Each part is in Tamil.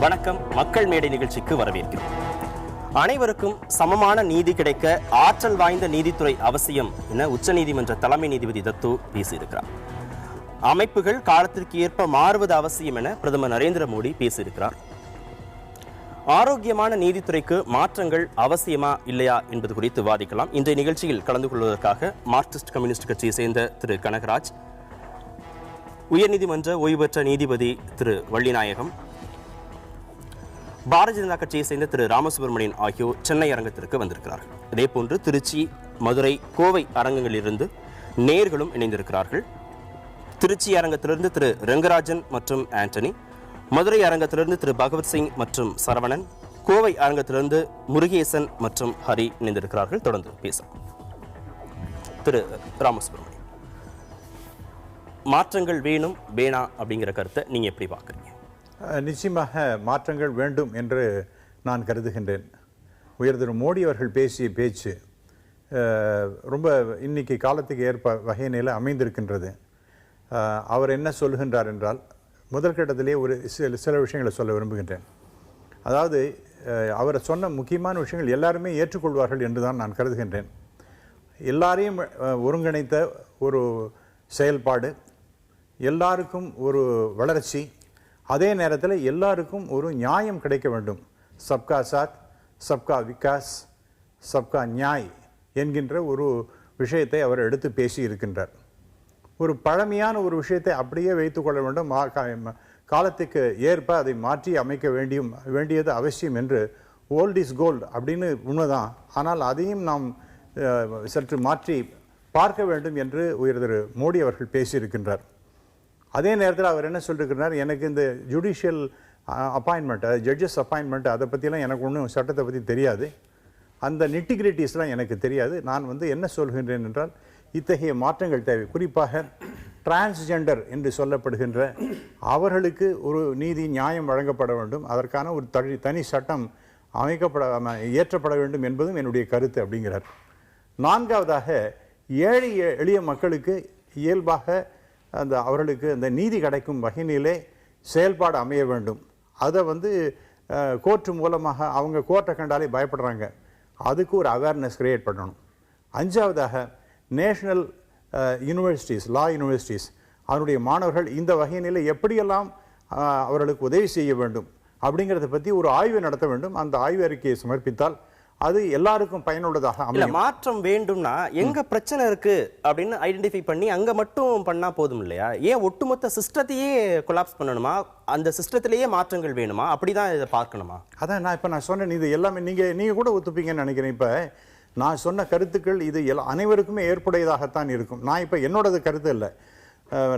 வணக்கம். மக்கள் மேடை நிகழ்ச்சிக்கு வரவேற்கிறோம். அனைவருக்கும் சமமான நீதி கிடைக்க ஆற்றல் வாய்ந்த நீதித்துறை அவசியம் என உச்சநீதிமன்ற தலைமை நீதிபதி தத்து பேசியிருக்கிறார். அமைப்புகள் காலத்திற்கு ஏற்ப மாறுவது அவசியம் என பிரதமர் நரேந்திர மோடி பேசியிருக்கிறார். ஆரோக்கியமான நீதித்துறைக்கு மாற்றங்கள் அவசியமா இல்லையா என்பது குறித்து விவாதிக்கலாம். இன்றைய நிகழ்ச்சியில் கலந்து கொள்வதற்காக மார்க்சிஸ்ட் கம்யூனிஸ்ட் கட்சியை சேர்ந்த திரு கனகராஜ், உயர்நீதிமன்ற ஓய்வு பெற்ற நீதிபதி திரு வள்ளிநாயகம், பாரதிய ஜனதா கட்சியை சேர்ந்த திரு ராமசுப்ரமணியன் ஆகியோர் சென்னை அரங்கத்திற்கு வந்திருக்கிறார்கள். இதேபோன்று திருச்சி, மதுரை, கோவை அரங்கங்களிலிருந்து நேர்களும் இணைந்திருக்கிறார்கள். திருச்சி அரங்கத்திலிருந்து திரு ரெங்கராஜன் மற்றும் ஆண்டனி, மதுரை அரங்கத்திலிருந்து திரு பகவத்சிங் மற்றும் சரவணன், கோவை அரங்கத்திலிருந்து முருகேசன் மற்றும் ஹரி இணைந்திருக்கிறார்கள். தொடர்ந்து பேசும் திரு ராமசுப்ரமணியன், மாற்றங்கள் வேணும் வேணா அப்படிங்கிற கருத்தை நீங்க எப்படி பார்க்குறீங்க? நிச்சயமாக மாற்றங்கள் வேண்டும் என்று நான் கருதுகின்றேன். உயர்திரு மோடி அவர்கள் பேசிய பேச்சு ரொம்ப இன்னைக்கு காலத்துக்கு ஏற்ப வகையினில் அமைந்திருக்கின்றது. அவர் என்ன சொல்லுகின்றார் என்றால், முதற்கட்டத்திலே ஒரு சில விஷயங்களை சொல்ல விரும்புகின்றேன். அதாவது அவர் சொன்ன முக்கியமான விஷயங்கள் எல்லாருமே ஏற்றுக்கொள்வார்கள் என்று தான் நான் கருதுகின்றேன். எல்லாரையும் ஒருங்கிணைத்த ஒரு செயல்பாடு, எல்லாருக்கும் ஒரு வளர்ச்சி, அதே நேரத்தில் எல்லாருக்கும் ஒரு நியாயம் கிடைக்க வேண்டும். சப்கா சாத், சப்கா விகாஸ், சப்கா நியாய் என்கின்ற ஒரு விஷயத்தை அவர் எடுத்து பேசி இருக்கின்றார். ஒரு பழமையான ஒரு விஷயத்தை அப்படியே வைத்துக்கொள்ள வேண்டும், காலத்துக்கு ஏற்ப அதை மாற்றி அமைக்க வேண்டியது அவசியம் என்று. ஓல்ட் இஸ் கோல்டு அப்படின்னு உண்மைதான், ஆனால் அதையும் நாம் சற்று மாற்றி பார்க்க வேண்டும் என்று உயர்திரு மோடி அவர்கள் பேசியிருக்கின்றார். அதே நேரத்தில் அவர் என்ன சொல்லியிருக்கிறார், எனக்கு இந்த ஜுடிஷியல் அப்பாயின்மெண்ட், ஜட்ஜஸ் அப்பாயின்மெண்ட், அதை பற்றிலாம் எனக்கு ஒன்றும் சட்டத்தை பற்றி தெரியாது, அந்த நிட்டிகிரிட்டிஸ்லாம் எனக்கு தெரியாது. நான் என்ன சொல்கின்றேன் என்றால், இத்தகைய மாற்றங்கள் தேவை. குறிப்பாக டிரான்ஸ்ஜெண்டர் என்று சொல்லப்படுகின்ற அவர்களுக்கு ஒரு நீதி நியாயம் வழங்கப்பட வேண்டும், அதற்கான ஒரு தனி சட்டம் இயற்றப்பட வேண்டும் என்பதும் என்னுடைய கருத்து அப்படிங்கிறார். நான்காவதாக, ஏழை எளிய மக்களுக்கு இயல்பாக அவர்களுக்கு அந்த நீதி கிடைக்கும் வகையிலே செயல்பாடு அமைய வேண்டும். அதை கோர்ட்டு மூலமாக, அவங்க கோர்ட்டை கண்டாலே பயப்படுறாங்க, அதுக்கு ஒரு அவேர்னஸ் கிரியேட் பண்ணணும். அஞ்சாவதாக, நேஷனல் யூனிவர்சிட்டிஸ், லா யூனிவர்சிட்டிஸ், அதனுடைய மாணவர்கள் இந்த வகையிலே எப்படியெல்லாம் அவர்களுக்கு உதவி செய்ய வேண்டும் அப்படிங்கிறத பற்றி ஒரு ஆய்வு நடத்த வேண்டும். அந்த ஆய்வு அறிக்கையை சமர்ப்பித்தால் அது எல்லாருக்கும் பயனுள்ளதாக அமையும். மாற்றம் வேண்டும்னா எங்க பிரச்சனை இருக்கு அப்படின்னு ஐடென்டிஃபை பண்ணி அங்க மட்டும் பண்ணா போதும் இல்லையா? ஏன் ஒட்டுமொத்த சிஸ்டத்தையே கொலாப்ஸ் பண்ணணுமா? அந்த சிஸ்டத்திலேயே மாற்றங்கள் வேணுமா? அப்படிதான் இதை பார்க்கணுமா? அதான் நான் சொன்னேன், இது எல்லாமே நீங்க கூட ஒத்துப்பீங்கன்னு நினைக்கிறேன். இப்ப நான் சொன்ன கருத்துக்கள் இது அனைவருக்குமே ஏற்புடையதாகத்தான் இருக்கும். நான் இப்ப என்னோடது கருத்து இல்லை.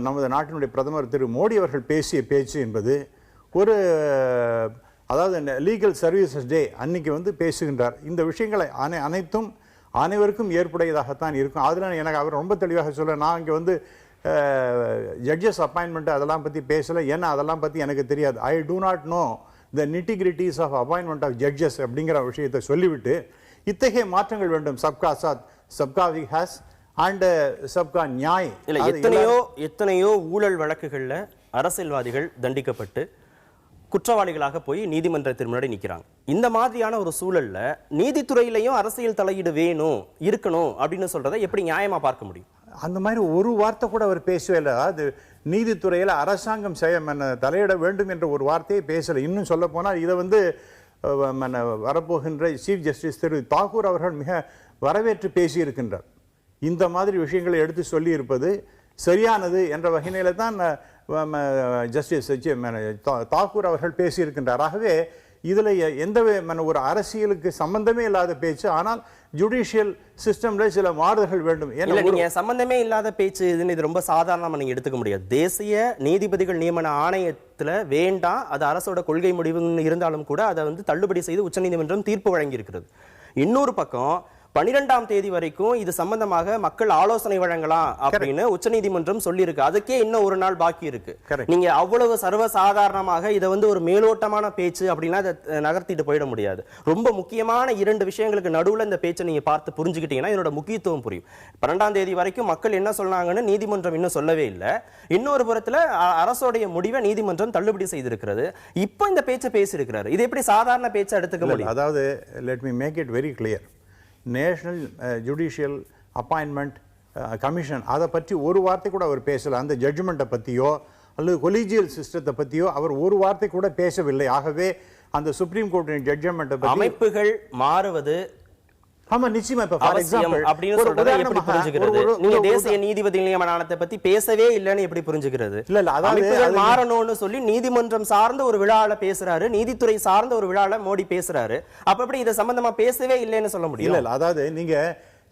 நமது நாட்டினுடைய பிரதமர் திரு மோடி அவர்கள் பேசிய பேச்சு என்பது ஒரு, அதாவது லீகல் சர்வீசஸ் டே அன்னைக்கு பேசுகின்றார். இந்த விஷயங்களை அனைத்தும் அனைவருக்கும் ஏற்புடையதாகத்தான் இருக்கும். அதில் எனக்கு அவர் ரொம்ப தெளிவாக சொல்ல, நான் இங்கே ஜட்ஜஸ் அப்பாயின்மெண்ட் அதெல்லாம் பற்றி பேசலை, ஏன்னா அதெல்லாம் பற்றி எனக்கு தெரியாது. I do not know the nitty gritties of appointment of judges அப்படிங்கிற விஷயத்தை சொல்லிவிட்டு, இத்தகைய மாற்றங்கள் வேண்டும். சப்கா சாத், சப்கா விகாஸ் அண்ட் சப்கா நியாய். எத்தனையோ ஊழல் வழக்குகளில் அரசியல்வாதிகள் தண்டிக்கப்பட்டு குற்றவாளிகளாக போய் நீதிமன்றத்தின் முன்னாடி நிற்கிறாங்க. இந்த மாதிரியான ஒரு சூழல்ல நீதித்துறையிலையும் அரசியல் தலையீடு வேணும், இருக்கணும் அப்படின்னு சொல்றதை எப்படி நியாயமா பார்க்க முடியும்? அந்த மாதிரி ஒரு வார்த்தை கூட அவர் பேசவே இல்லை. அது நீதித்துறையில் அரசாங்கம் தலையிட வேண்டும் என்ற ஒரு வார்த்தையை பேசலை. இன்னும் சொல்ல போனால் இதை வரப்போகின்ற சீஃப் ஜஸ்டிஸ் திரு தாக்கூர் அவர்கள் மிக வரவேற்று பேசியிருக்கின்றார். இந்த மாதிரி விஷயங்களை எடுத்து சொல்லி இருப்பது சரியானது என்ற வகையில தான் ஜஸ்டிஸ் தாக்கூர் அவர்கள் பேசியிருக்கின்றார். ஆகவே இதில் எந்த ஒரு அரசியலுக்கு சம்பந்தமே இல்லாத பேச்சு, ஆனால் ஜுடிஷியல் சிஸ்டம்ல சில மாறுதல்கள் வேண்டும். நீங்க சம்பந்தமே இல்லாத பேச்சு இது ரொம்ப சாதாரணமா நீங்க எடுத்துக்க முடியாது. தேசிய நீதிபதிகள் நியமன ஆணையத்துல வேண்டாம், அது அரசோட கொள்கை முடிவுன்னு இருந்தாலும் கூட அதை தள்ளுபடி செய்து உச்சநீதிமன்றம் தீர்ப்பு வழங்கி இருக்கிறது. இன்னொரு பக்கம் 12ஆம் தேதி வரைக்கும் இது சம்பந்தமாக மக்கள் ஆலோசனை வழங்கலாம் அப்படின்னு உச்சநீதிமன்றம் சொல்லியிருக்கு. அதுக்கே இன்னும் ஒரு நாள் பாக்கி இருக்கு. நீங்க அவ்வளவு சர்வசாதாரணமாக இதை வந்து ஒரு மேலோட்டமான பேச்சு அப்படின்னா அதை நகர்த்திட்டு போயிட முடியாது. ரொம்ப முக்கியமான 2 விஷயங்களுக்கு நடுவுல இந்த பேச்சை நீங்க பார்த்து புரிஞ்சுக்கிட்டீங்கன்னா இதோட முக்கியத்துவம் புரியும். 12ஆம் தேதி வரைக்கும் மக்கள் என்ன சொன்னாங்கன்னு நீதிமன்றம் இன்னும் சொல்லவே இல்லை. இன்னொரு புறத்துல அரசோடைய முடிவை நீதிமன்றம் தள்ளுபடி செய்திருக்கிறது. இப்போ இந்த பேச்சை பேசியிருக்கிறாரு. இது எப்படி சாதாரண பேச்சை எடுத்துக்க முடியும்? அதாவது let me make it very clear. National Judicial Appointment Commission அதை பற்றி ஒரு வார்த்தை கூட அவர் பேசல. அந்த ஜட்ஜ்மெண்ட்டை பற்றியோ அல்லது கொலீஜியல் சிஸ்டத்தை பற்றியோ அவர் ஒரு வார்த்தை கூட பேசவில்லை. ஆகவே அந்த சுப்ரீம் கோர்ட்டின் ஜட்ஜ்மெண்ட்டை பற்றி அமைப்புகள் மாறுவது ஆமா நிச்சயமா. இப்ப ஃபார் எக்ஸாம்பிள் அப்படின்னு சொல்றதை எப்படி புரிஞ்சுக்கிறது? நீங்க தேசிய நீதிபதி நியமனத்தை பத்தி பேசவே இல்லைன்னு எப்படி புரிஞ்சுக்கிறது? இல்ல அதாவது மாறணும்னு சொல்லி நீதிமன்றம் சார்ந்த ஒரு விழால பேசுறாரு, நீதித்துறை சார்ந்த ஒரு விழால மோடி பேசுறாரு. அப்ப எப்படி இத சம்பந்தமா பேசவே இல்லைன்னு சொல்ல முடியும்? இல்ல அதாவது நீங்க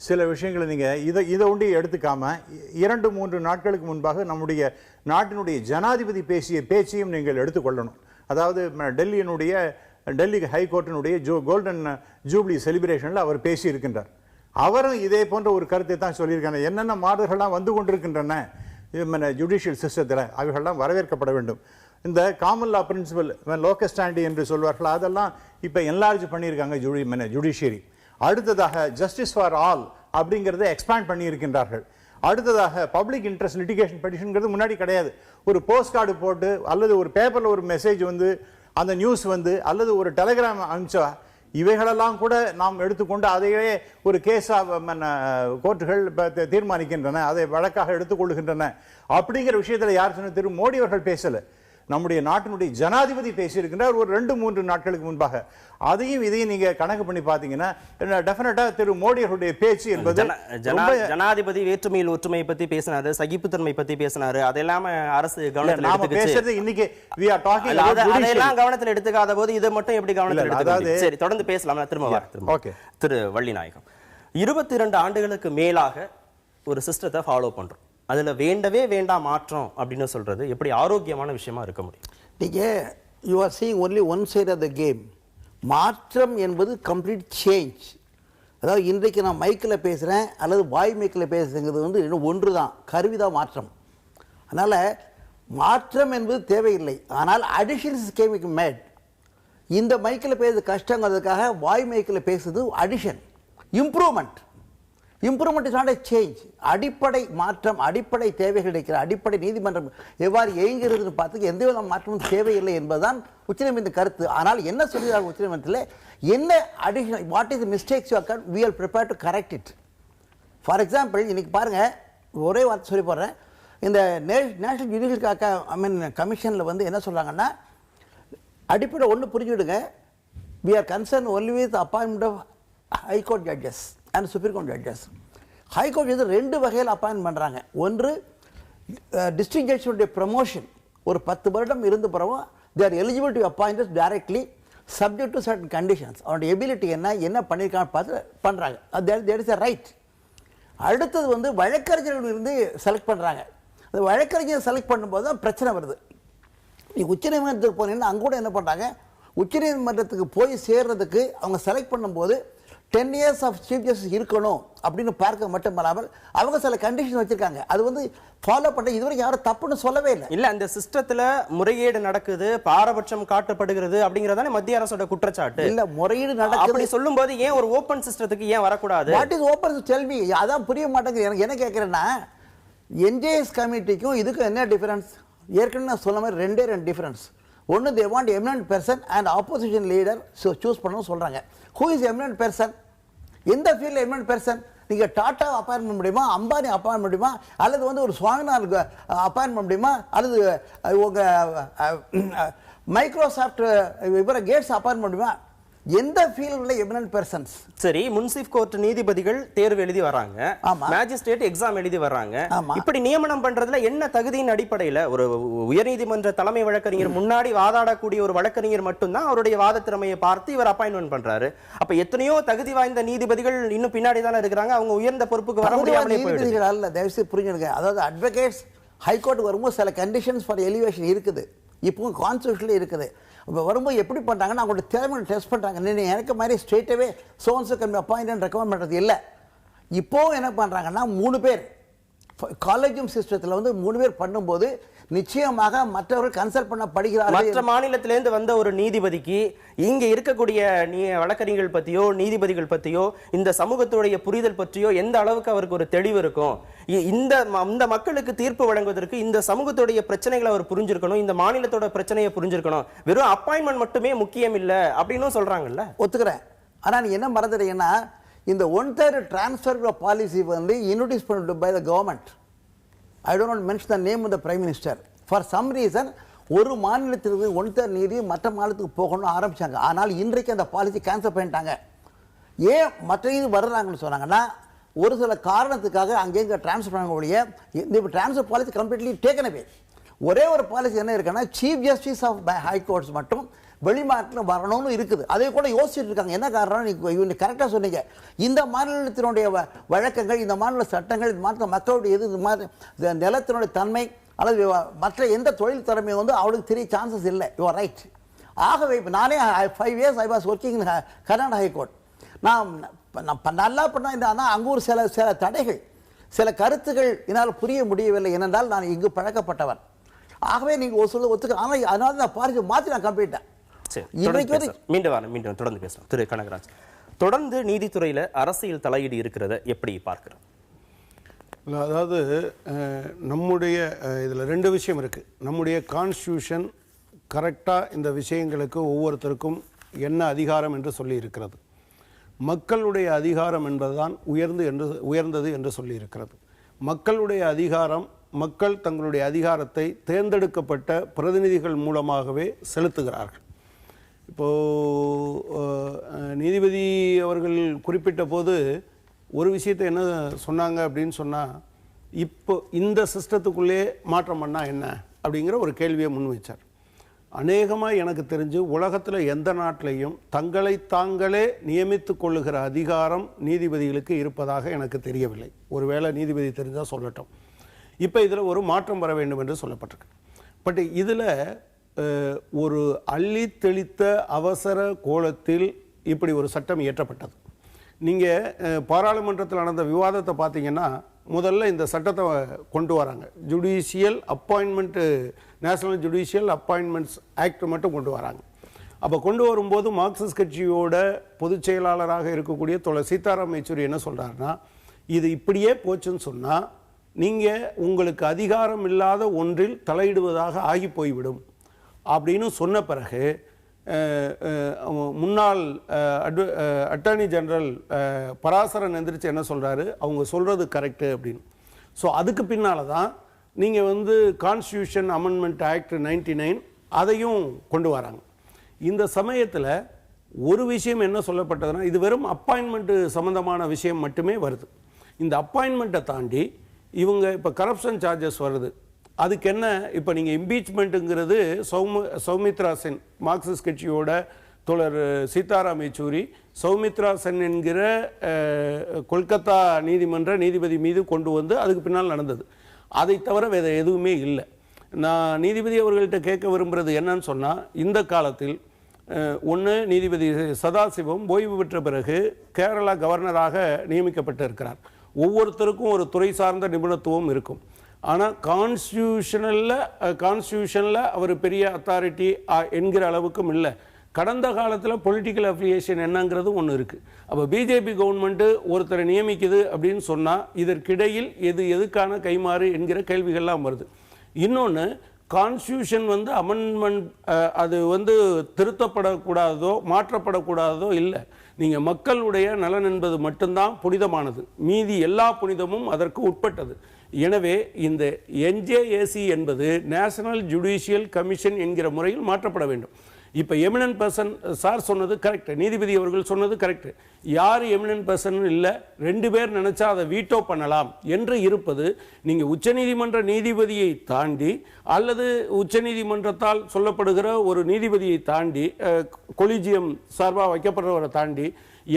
சில விஷயங்களை நீங்க இதை ஒண்டி எடுத்துக்காம 2-3 நாட்களுக்கு முன்பாக நம்முடைய நாட்டினுடைய ஜனாதிபதி பேசிய பேச்சையும் நீங்கள் எடுத்துக்கொள்ளணும். அதாவது டெல்லி ஹைகோர்ட்டினுடைய கோல்டன் ஜூப்ளி செலிப்ரேஷனில் அவர் பேசி இருக்கின்றார். அவரும் இதே போன்ற ஒரு கருத்தை தான் சொல்லியிருக்காங்க. என்னென்ன மாறுதல்கள்லாம் வந்து கொண்டிருக்கின்றன ஜுடிஷியல் சிஸ்டத்தில், அவைகள்லாம் வரவேற்கப்பட வேண்டும். இந்த காமன் லா பிரின்சிபல் லோக்கஸ் ஸ்டாண்டி என்று சொல்வார்கள், அதெல்லாம் இப்போ என்லார்ஜ் பண்ணியிருக்காங்க ஜுடிஷியரி. அடுத்ததாக ஜஸ்டிஸ் ஃபார் ஆல் அப்படிங்கிறத எக்ஸ்பேண்ட் பண்ணியிருக்கின்றார்கள். அடுத்ததாக பப்ளிக் இன்ட்ரெஸ்ட் லிட்டிகேஷன் பெட்டிஷன்ங்கிறது முன்னாடி கிடையாது. ஒரு போஸ்ட் கார்டு போட்டு அல்லது ஒரு பேப்பரில் ஒரு மெசேஜ் வந்து அந்த நியூஸ் வந்து அல்லது ஒரு டெலிகிராம் அனுப்பிச்சா இவைகளெல்லாம் கூட நாம் எடுத்துக்கொண்டு அதையே ஒரு கேஸாக கோர்ட்டுகள் தீர்மானிக்கின்றன, அதை வழக்காக எடுத்துக்கொள்கின்றன. அப்படிங்கிற விஷயத்தில் யார் சொன்ன திரு மோடி அவர்கள் பேசலை. நம்முடைய நாட்டினுடைய ஜனாதிபதி பேசியிருக்கின்றார் ஒரு 2-3 நாட்களுக்கு முன்பாக. அதையும் இதையும் நீங்க கணக்கு பண்ணி பாத்தீங்கன்னா டெஃபினட்டா திரு மோடி அவருடைய பேச்சு என்பது ஜனாதிபதி வேற்றுமையில் ஒற்றுமையை பத்தி பேசினாரு, சகிப்புத்தன்மை பத்தி பேசினாரு. அதெல்லாம் அரசு கவனத்தில் எடுத்துக்கிச்சு. இன்னைக்கு we are talking அதெல்லாம் கவனத்தில் எடுத்துக்காத போது இதை மட்டும் எப்படி கவனத்தில் எடுத்துக்காது? சரி, தொடர்ந்து பேசலாம். திரும்ப ஓகே. திரு வள்ளிநாயகம், 22 ஆண்டுகளுக்கு மேலாக ஒரு சிஸ்டத்தை ஃபாலோ பண்றோம். அதுல வேண்டவே வேண்டாம் மாற்றம் அப்படின்னு சொல்றது எப்படி ஆரோக்கியமான விஷயமா இருக்க முடியும்? நீங்க you are seeing only one side of the game. மாற்றம் என்பது கம்ப்ளீட் சேஞ்ச். அதாவது இன்றைக்கு நான் மைக்கில் பேசுகிறேன் அல்லது வாய் மைக்கில் பேசுகிறது வந்து இன்னும் ஒன்று தான், கருவி தான் மாற்றம். அதனால் மாற்றம் என்பது தேவையில்லை. ஆனால் அடிஷன்ஸ் கேன் பி மேட். இந்த மைக்கில் பேசுறது கஷ்டங்கிறதுக்காக வாய் மைக்கில் பேசுறது addition. Improvement is not a change. அடிப்படை மாற்றம், அடிப்படை தேவைகள் இருக்கிற அடிப்படை நீதிமன்றம் எவ்வாறு இயங்குகிறதுன்னு பார்த்து எந்த வித மாற்றமும் தேவையில்லை என்பதுதான் உச்சநீதிமன்ற கருத்து. ஆனால் என்ன சொல்கிறார்கள் உச்சநீதிமன்றத்தில், என்ன additional what is mistakes you are we are prepare to correct it. For example இன்னைக்கு பாருங்கள், ஒரே வார்த்தை சொல்லி போடுறேன். இந்த நேஷனல் ஜுடிஷியல் கமிஷனில் வந்து என்ன சொல்கிறாங்கன்னா, அடிப்படை ஒன்று புரிஞ்சுவிடுங்க, we are concern only with appointment of high court judges and supreme court judges. High court judges 2 வகையில் அப்பாயின்ட் பண்ணுறாங்க. ஒன்று டிஸ்ட்ரிக்ட் ஜட்ஜுடைய ப்ரமோஷன், ஒரு 10 வருடம் இருந்த பிறகு they are eligible to appoint directly subject to certain conditions. அவனுடைய எபிலிட்டி என்ன பண்ணியிருக்கான்னு பார்த்து பண்ணுறாங்க. That is a right. அடுத்தது வந்து வழக்கறிஞர்கள் இருந்து செலக்ட் பண்ணுறாங்க. அந்த வழக்கறிஞர் செலக்ட் பண்ணும்போது தான் பிரச்சனை வருது. நீ உச்சநீதிமன்றத்துக்கு போனீங்கன்னா அங்கே கூட என்ன பண்ணுறாங்க, உச்சநீதிமன்றத்துக்கு போய் சேர்றதுக்கு அவங்க செலக்ட் பண்ணும்போது 10 years ஆஃப் சீஃப் ஜஸ்டிஸ் இருக்கணும் அப்படின்னு பார்க்க மட்டும் இல்லாமல் அவங்க சில கண்டிஷன் வச்சிருக்காங்க. அது வந்து ஃபாலோ பண்ண இதுவரைக்கும் யாரும் தப்புன்னு சொல்லவே இல்லை. இல்ல, அந்த சிஸ்டத்துல முறைகேடு நடக்குது, பாரபட்சம் காட்டப்படுகிறது அப்படிங்கறதானே மத்திய அரசோட குற்றச்சாட்டு. இல்ல, முறையீடு நடக்குது அப்படி சொல்லும்போது ஏன் ஒரு ஓபன் சிஸ்டத்துக்கு ஏன் வரக்கூடாது? What is open tell me. அதான் புரிய மாட்டேங்குது. எனக்கு என்ன கேட்குறேன்னா, என்ஜேஎஸ் கமிட்டிக்கும் இதுக்கும் என்ன டிஃபரன்ஸ்? ஏற்கனவே நான் சொன்ன மாதிரி 2 டிஃபரன்ஸ். ஒன்று, they want eminent person and opposition leader choose பண்ணணும்னு சொல்கிறாங்க. Who is eminent person? எந்த ஃபீல்டில் எமினன்ட் பர்சன்? நீங்கள் டாட்டா அப்பாயின் பண்ண முடியுமா, அம்பானி அப்பாயின் முடியுமா, அல்லது வந்து ஒரு சுவாமிநாத் அப்பாயின் பண்ண முடியுமா, அல்லது உங்கள் மைக்ரோசாஃப்ட் இவரை கேட்ஸ் அப்பாயின் முடியுமா? எந்த ஃபீல்டில் எமினன்ட் பர்சன்ஸ்? சரி, முன்சிப் கோர்ட் நீதிபதிகள் தேர்வு எழுதி வராங்க, மேஜிஸ்ட்ரேட் எக்ஸாம் எழுதி வர்றாங்க. இப்படி நியமனம் பண்றதுல என்ன தகுதியின் அடிப்படையில் ஒரு உயர்நீதிமன்ற தலைமை வழக்கறிஞர் முன்னாடி வாதாடக்கூடிய ஒரு வழக்கறிஞர் மட்டும்தான் அவருடைய வாத திறமையை பார்த்து இவர் அப்பாயின்மெண்ட் பண்றாரு. அப்ப எத்தனையோ தகுதி வாய்ந்த நீதிபதிகள் இன்னும் பின்னாடி தானே இருக்கிறாங்க, அவங்க உயர்ந்த பொறுப்புக்கு வர முடியாமலே போயிடுது. அல்ல, தயவுசெய்து புரிஞ்சுடுங்க. அதாவது அட்வொகேட்ஸ் ஹைகோர்ட் வரும்போது சில கண்டிஷன்ஸ் ஃபார் எலிவேஷன் இருக்குது. இப்போவும் கான்ஸ்டியூஷனில் இருக்குது. இப்போ வரும்போது எப்படி பண்ணுறாங்கன்னா அவங்களோட திறமையை டெஸ்ட் பண்ணுறாங்க. நீ எனக்கு மாதிரி ஸ்ட்ரெயிட்டாகவே சோன்ஸு கம்மி அப்பாயிண்ட் ரெக்கமெண்ட் பண்ணுறது இல்லை. இப்போது என்ன பண்ணுறாங்கன்னா 3 பேர் காலேஜும் சிஸ்டத்தில் வந்து 3 பேர் பண்ணும்போது நிச்சயமாக மற்றவர்கள் கன்சல்ட் பண்ண படிக்கிறார்கள். மற்ற மாநிலத்திலேருந்து வந்த ஒரு நீதிபதிக்கு இங்க இருக்கக்கூடிய வழக்கறிஞர்கள் பத்தியோ நீதிபதிகள் பத்தியோ இந்த சமூகத்துடைய புரிதல் பற்றியோ எந்த அளவுக்கு அவருக்கு ஒரு தெளிவு இருக்கும்? இந்த மக்களுக்கு தீர்ப்பு வழங்குவதற்கு இந்த சமூகத்துடைய பிரச்சனைகளை அவர் புரிஞ்சிருக்கணும், இந்த மாநிலத்தோட பிரச்சனையை புரிஞ்சிருக்கணும். வெறும் அப்பாயின்மெண்ட் மட்டுமே முக்கியம் இல்லை அப்படின்னு சொல்றாங்கல்ல. ஒத்துக்கிறேன். ஆனால் நீ என்ன மறந்துட்டீங்கன்னா இந்த 1/3 டிரான்ஸ்ஃபர் பாலிசி வந்து இன்ட்ரோடியூஸ் பண்ணிட்டு by the government. I do not mention the name of the Prime Minister. For some reason ஒரு மாநிலத்திற்கு 1/3 நீதி மற்ற மாநிலத்துக்கு போகணும்னு ஆரம்பிச்சாங்க. ஆனால் இன்றைக்கு அந்த பாலிசி கேன்சல் பண்ணிட்டாங்க. ஏன் மற்ற இது வர்றாங்கன்னு சொன்னாங்கன்னா ஒரு சில காரணத்துக்காக அங்கேங்க டிரான்ஸ்ஃபர் பண்ணக்கூடிய இந்த transfer policy completely taken away. ஒரே ஒரு பாலிசி என்ன இருக்குன்னா chief justice of high courts மட்டும் வெளிநாட்டில் வரணும்னு இருக்குது. அதை கூட யோசிச்சுட்டு இருக்காங்க. என்ன காரணம்? நீங்கள் கரெக்டாக சொன்னீங்க. இந்த மாநிலத்தினுடைய வழக்கங்கள், இந்த மாநில சட்டங்கள், இது மாற்ற மக்களுடைய இது மாதிரி நிலத்தினுடைய தன்மை அல்லது மற்ற எந்த தொழில் திறமையும் வந்து அவளுக்கு தெரிய சான்சஸ் இல்லை. You are right. ஆகவே இப்போ நானே 5 years I was working in Karnataka high court. நான் நல்லா பண்ணால் ஆனால் அங்கே ஒரு சில தடைகள், சில கருத்துக்கள் என்னால் புரிய முடியவில்லை. ஏனென்றால் நான் இங்கு பழக்கப்பட்டவன். ஆகவே நீங்கள் ஒரு சொல்ல ஒத்துக்க. ஆனால் அதனால நான் பாலிசி மாற்றி நான் கம்ப்ளீட்டேன். மீண்டும் தொடர்ந்து பேசலாம். திரு கனகராஜ், தொடர்ந்து நீதித்துறையில அரசியல் தலையீடு இருக்கிறத எப்படி பார்க்கிறோம்? அதாவது நம்முடைய இதில் 2 விஷயம் இருக்குது. நம்முடைய கான்ஸ்டியூஷன் கரெக்டாக இந்த விஷயங்களுக்கு ஒவ்வொருத்தருக்கும் என்ன அதிகாரம் என்று சொல்லி இருக்கிறது. மக்களுடைய அதிகாரம் என்பதுதான் உயர்ந்தது என்று சொல்லி இருக்கிறது. மக்களுடைய அதிகாரம், மக்கள் தங்களுடைய அதிகாரத்தை தேர்ந்தெடுக்கப்பட்ட பிரதிநிதிகள் மூலமாகவே செலுத்துகிறார்கள். இப்போது நீதிபதி அவர்கள் குறிப்பிட்ட போது ஒரு விஷயத்தை என்ன சொன்னாங்க அப்படின்னு சொன்னால், இப்போ இந்த சிஸ்டத்துக்குள்ளே மாற்றம் பண்ணால் என்ன அப்படிங்கிற ஒரு கேள்வியை முன் வச்சார். அநேகமாக எனக்கு தெரிஞ்சு உலகத்தில் எந்த நாட்டிலையும் தங்களை தாங்களே நியமித்து கொள்ளுகிற அதிகாரம் நீதிபதிகளுக்கு இருப்பதாக எனக்கு தெரியவில்லை. ஒருவேளை நீதிபதி தெரிஞ்சால் சொல்லட்டும். இப்போ இதில் ஒரு மாற்றம் வர வேண்டும் என்று சொல்லப்பட்டிருக்கு. பட் இதில் ஒரு அள்ளி தெளித்த அவசர கோலத்தில் இப்படி ஒரு சட்டம் இயற்றப்பட்டது. நீங்கள் பாராளுமன்றத்தில் நடந்த விவாதத்தை பார்த்தீங்கன்னா முதல்ல இந்த சட்டத்தை கொண்டு வராங்க. Judicial appointment, national judicial appointments act மட்டும் கொண்டு வராங்க. அப்போ கொண்டு வரும்போது மார்க்சிஸ்ட் கட்சியோட பொதுச் செயலாளராக இருக்கக்கூடிய தோழர் சீதாராம் யெச்சூரி என்ன சொல்கிறாருன்னா, இது இப்படியே போச்சுன்னு சொன்னால் நீங்கள் உங்களுக்கு அதிகாரம் இல்லாத ஒன்றில் தலையிடுவதாக ஆகி போய்விடும் அப்படின்னு சொன்ன பிறகு முன்னாள் அட்டார்னி ஜெனரல் பராசரன் எந்திரிச்சு என்ன சொல்கிறாரு, அவங்க சொல்கிறது கரெக்டு அப்படின்னு. ஸோ அதுக்கு பின்னால் தான் நீங்கள் வந்து கான்ஸ்டியூஷன் அமெண்ட்மெண்ட் ஆக்ட் 99 அதையும் கொண்டு வராங்க. இந்த சமயத்தில் ஒரு விஷயம் என்ன சொல்லப்பட்டதுன்னா, இது வெறும் அப்பாயின்மெண்ட்டு சம்மந்தமான விஷயம் மட்டுமே வருது. இந்த அப்பாயின்மெண்ட்டை தாண்டி இவங்க இப்போ கரப்ஷன் சார்ஜஸ் வருது. அதுக்கு என்ன, இப்போ நீங்கள் இம்பீச்மெண்ட்டுங்கிறது சௌமித்ரா சென், மார்க்சிஸ்ட் கட்சியோட தோழர் சீதாராம் யெச்சூரி சௌமித்ரா சென் என்கிற கொல்கத்தா நீதிமன்ற நீதிபதி மீது கொண்டு வந்து அதுக்கு பின்னால் நடந்தது. அதை தவிர வேறு எதுவுமே இல்லை. நான் நீதிபதி அவர்கள்ட்ட கேட்க விரும்புகிறது என்னன்னு சொன்னால், இந்த காலத்தில் ஒன்று நீதிபதி சதாசிவம் ஓய்வு பெற்ற பிறகு கேரளா கவர்னராக நியமிக்கப்பட்டிருக்கிறார். ஒவ்வொருத்தருக்கும் ஒரு துறை சார்ந்த நிபுணத்துவம் இருக்கும். ஆனால் கான்ஸ்டியூஷனில் அவர் பெரிய அத்தாரிட்டி என்கிற அளவுக்கும் இல்லை. கடந்த காலத்தில் பொலிட்டிக்கல் அஃபிலியேஷன் என்னங்கிறது ஒன்று இருக்குது. அப்போ பிஜேபி கவர்மெண்ட்டு ஒருத்தரை நியமிக்குது அப்படின்னு சொன்னால் இதற்கிடையில் எதுக்கான கைமாறு என்கிற கேள்விகள்லாம் வருது. இன்னொன்று, கான்ஸ்டியூஷன் வந்து அமெண்ட்மெண்ட் அது வந்து திருத்தப்படக்கூடாதோ மாற்றப்படக்கூடாதோ இல்லை. நீங்கள் மக்களுடைய நலன் என்பது மட்டும்தான் புனிதமானது, மீதி எல்லா புனிதமும் அதற்கு உட்பட்டது. எனவே இந்த என்ஜேஏசி என்பது நேஷனல் ஜுடிஷியல் கமிஷன் என்கிற முறையில் மாற்றப்பட வேண்டும். இப்போ எமினன்ட் பர்சன் சார் சொன்னது கரெக்ட், நீதிபதி அவர்கள் சொன்னது கரெக்ட். யார் எமினன்ட் பர்சன் இல்லை, 2 பேர் நினைச்சா அதை வீட்டோ பண்ணலாம் என்று இருப்பது, நீங்கள் உச்சநீதிமன்ற நீதிபதியை தாண்டி அல்லது உச்சநீதிமன்றத்தால் சொல்லப்படுகிற ஒரு நீதிபதியை தாண்டி கொலிஜியம் சார்பாக வைக்கப்படுறவரை தாண்டி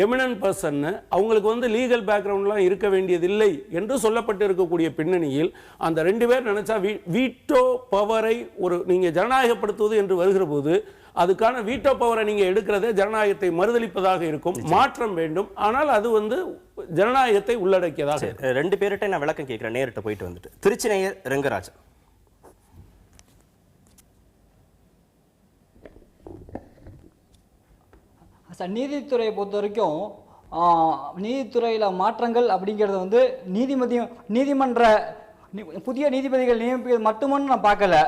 எமினன்ட் பர்சன் அவங்களுக்கு வந்து லீகல் பேக்ரவுண்ட்லாம் இருக்க வேண்டியதில்லை என்று சொல்லப்பட்டு இருக்கக்கூடிய பின்னணியில் அந்த 2 பேர் நினைச்சா வீட்டோ பவரை ஒரு நீங்க ஜனநாயகப்படுத்துவது என்று வருகிற போது அதுக்கான வீட்டோ பவரை நீங்க எடுக்கிறதே ஜனநாயகத்தை மறுதளிப்பதாக இருக்கும். மாற்றம் வேண்டும், ஆனால் அது வந்து ஜனநாயகத்தை உள்ளடக்கியதாக. 2 பேர்கிட்ட நான் விளக்கம் கேட்கிறேன், நேரிட்ட போயிட்டு வந்துட்டு. திருச்சி நேயர் ரெங்கராஜன். நீதித்துறையை பொறுத்த வரைக்கும் நீதித்துறையில் மாற்றங்கள் அப்படிங்கிறது வந்து புதிய நீதிபதிகள் நியமிப்பது மட்டுமன்னு நான் பார்க்கல.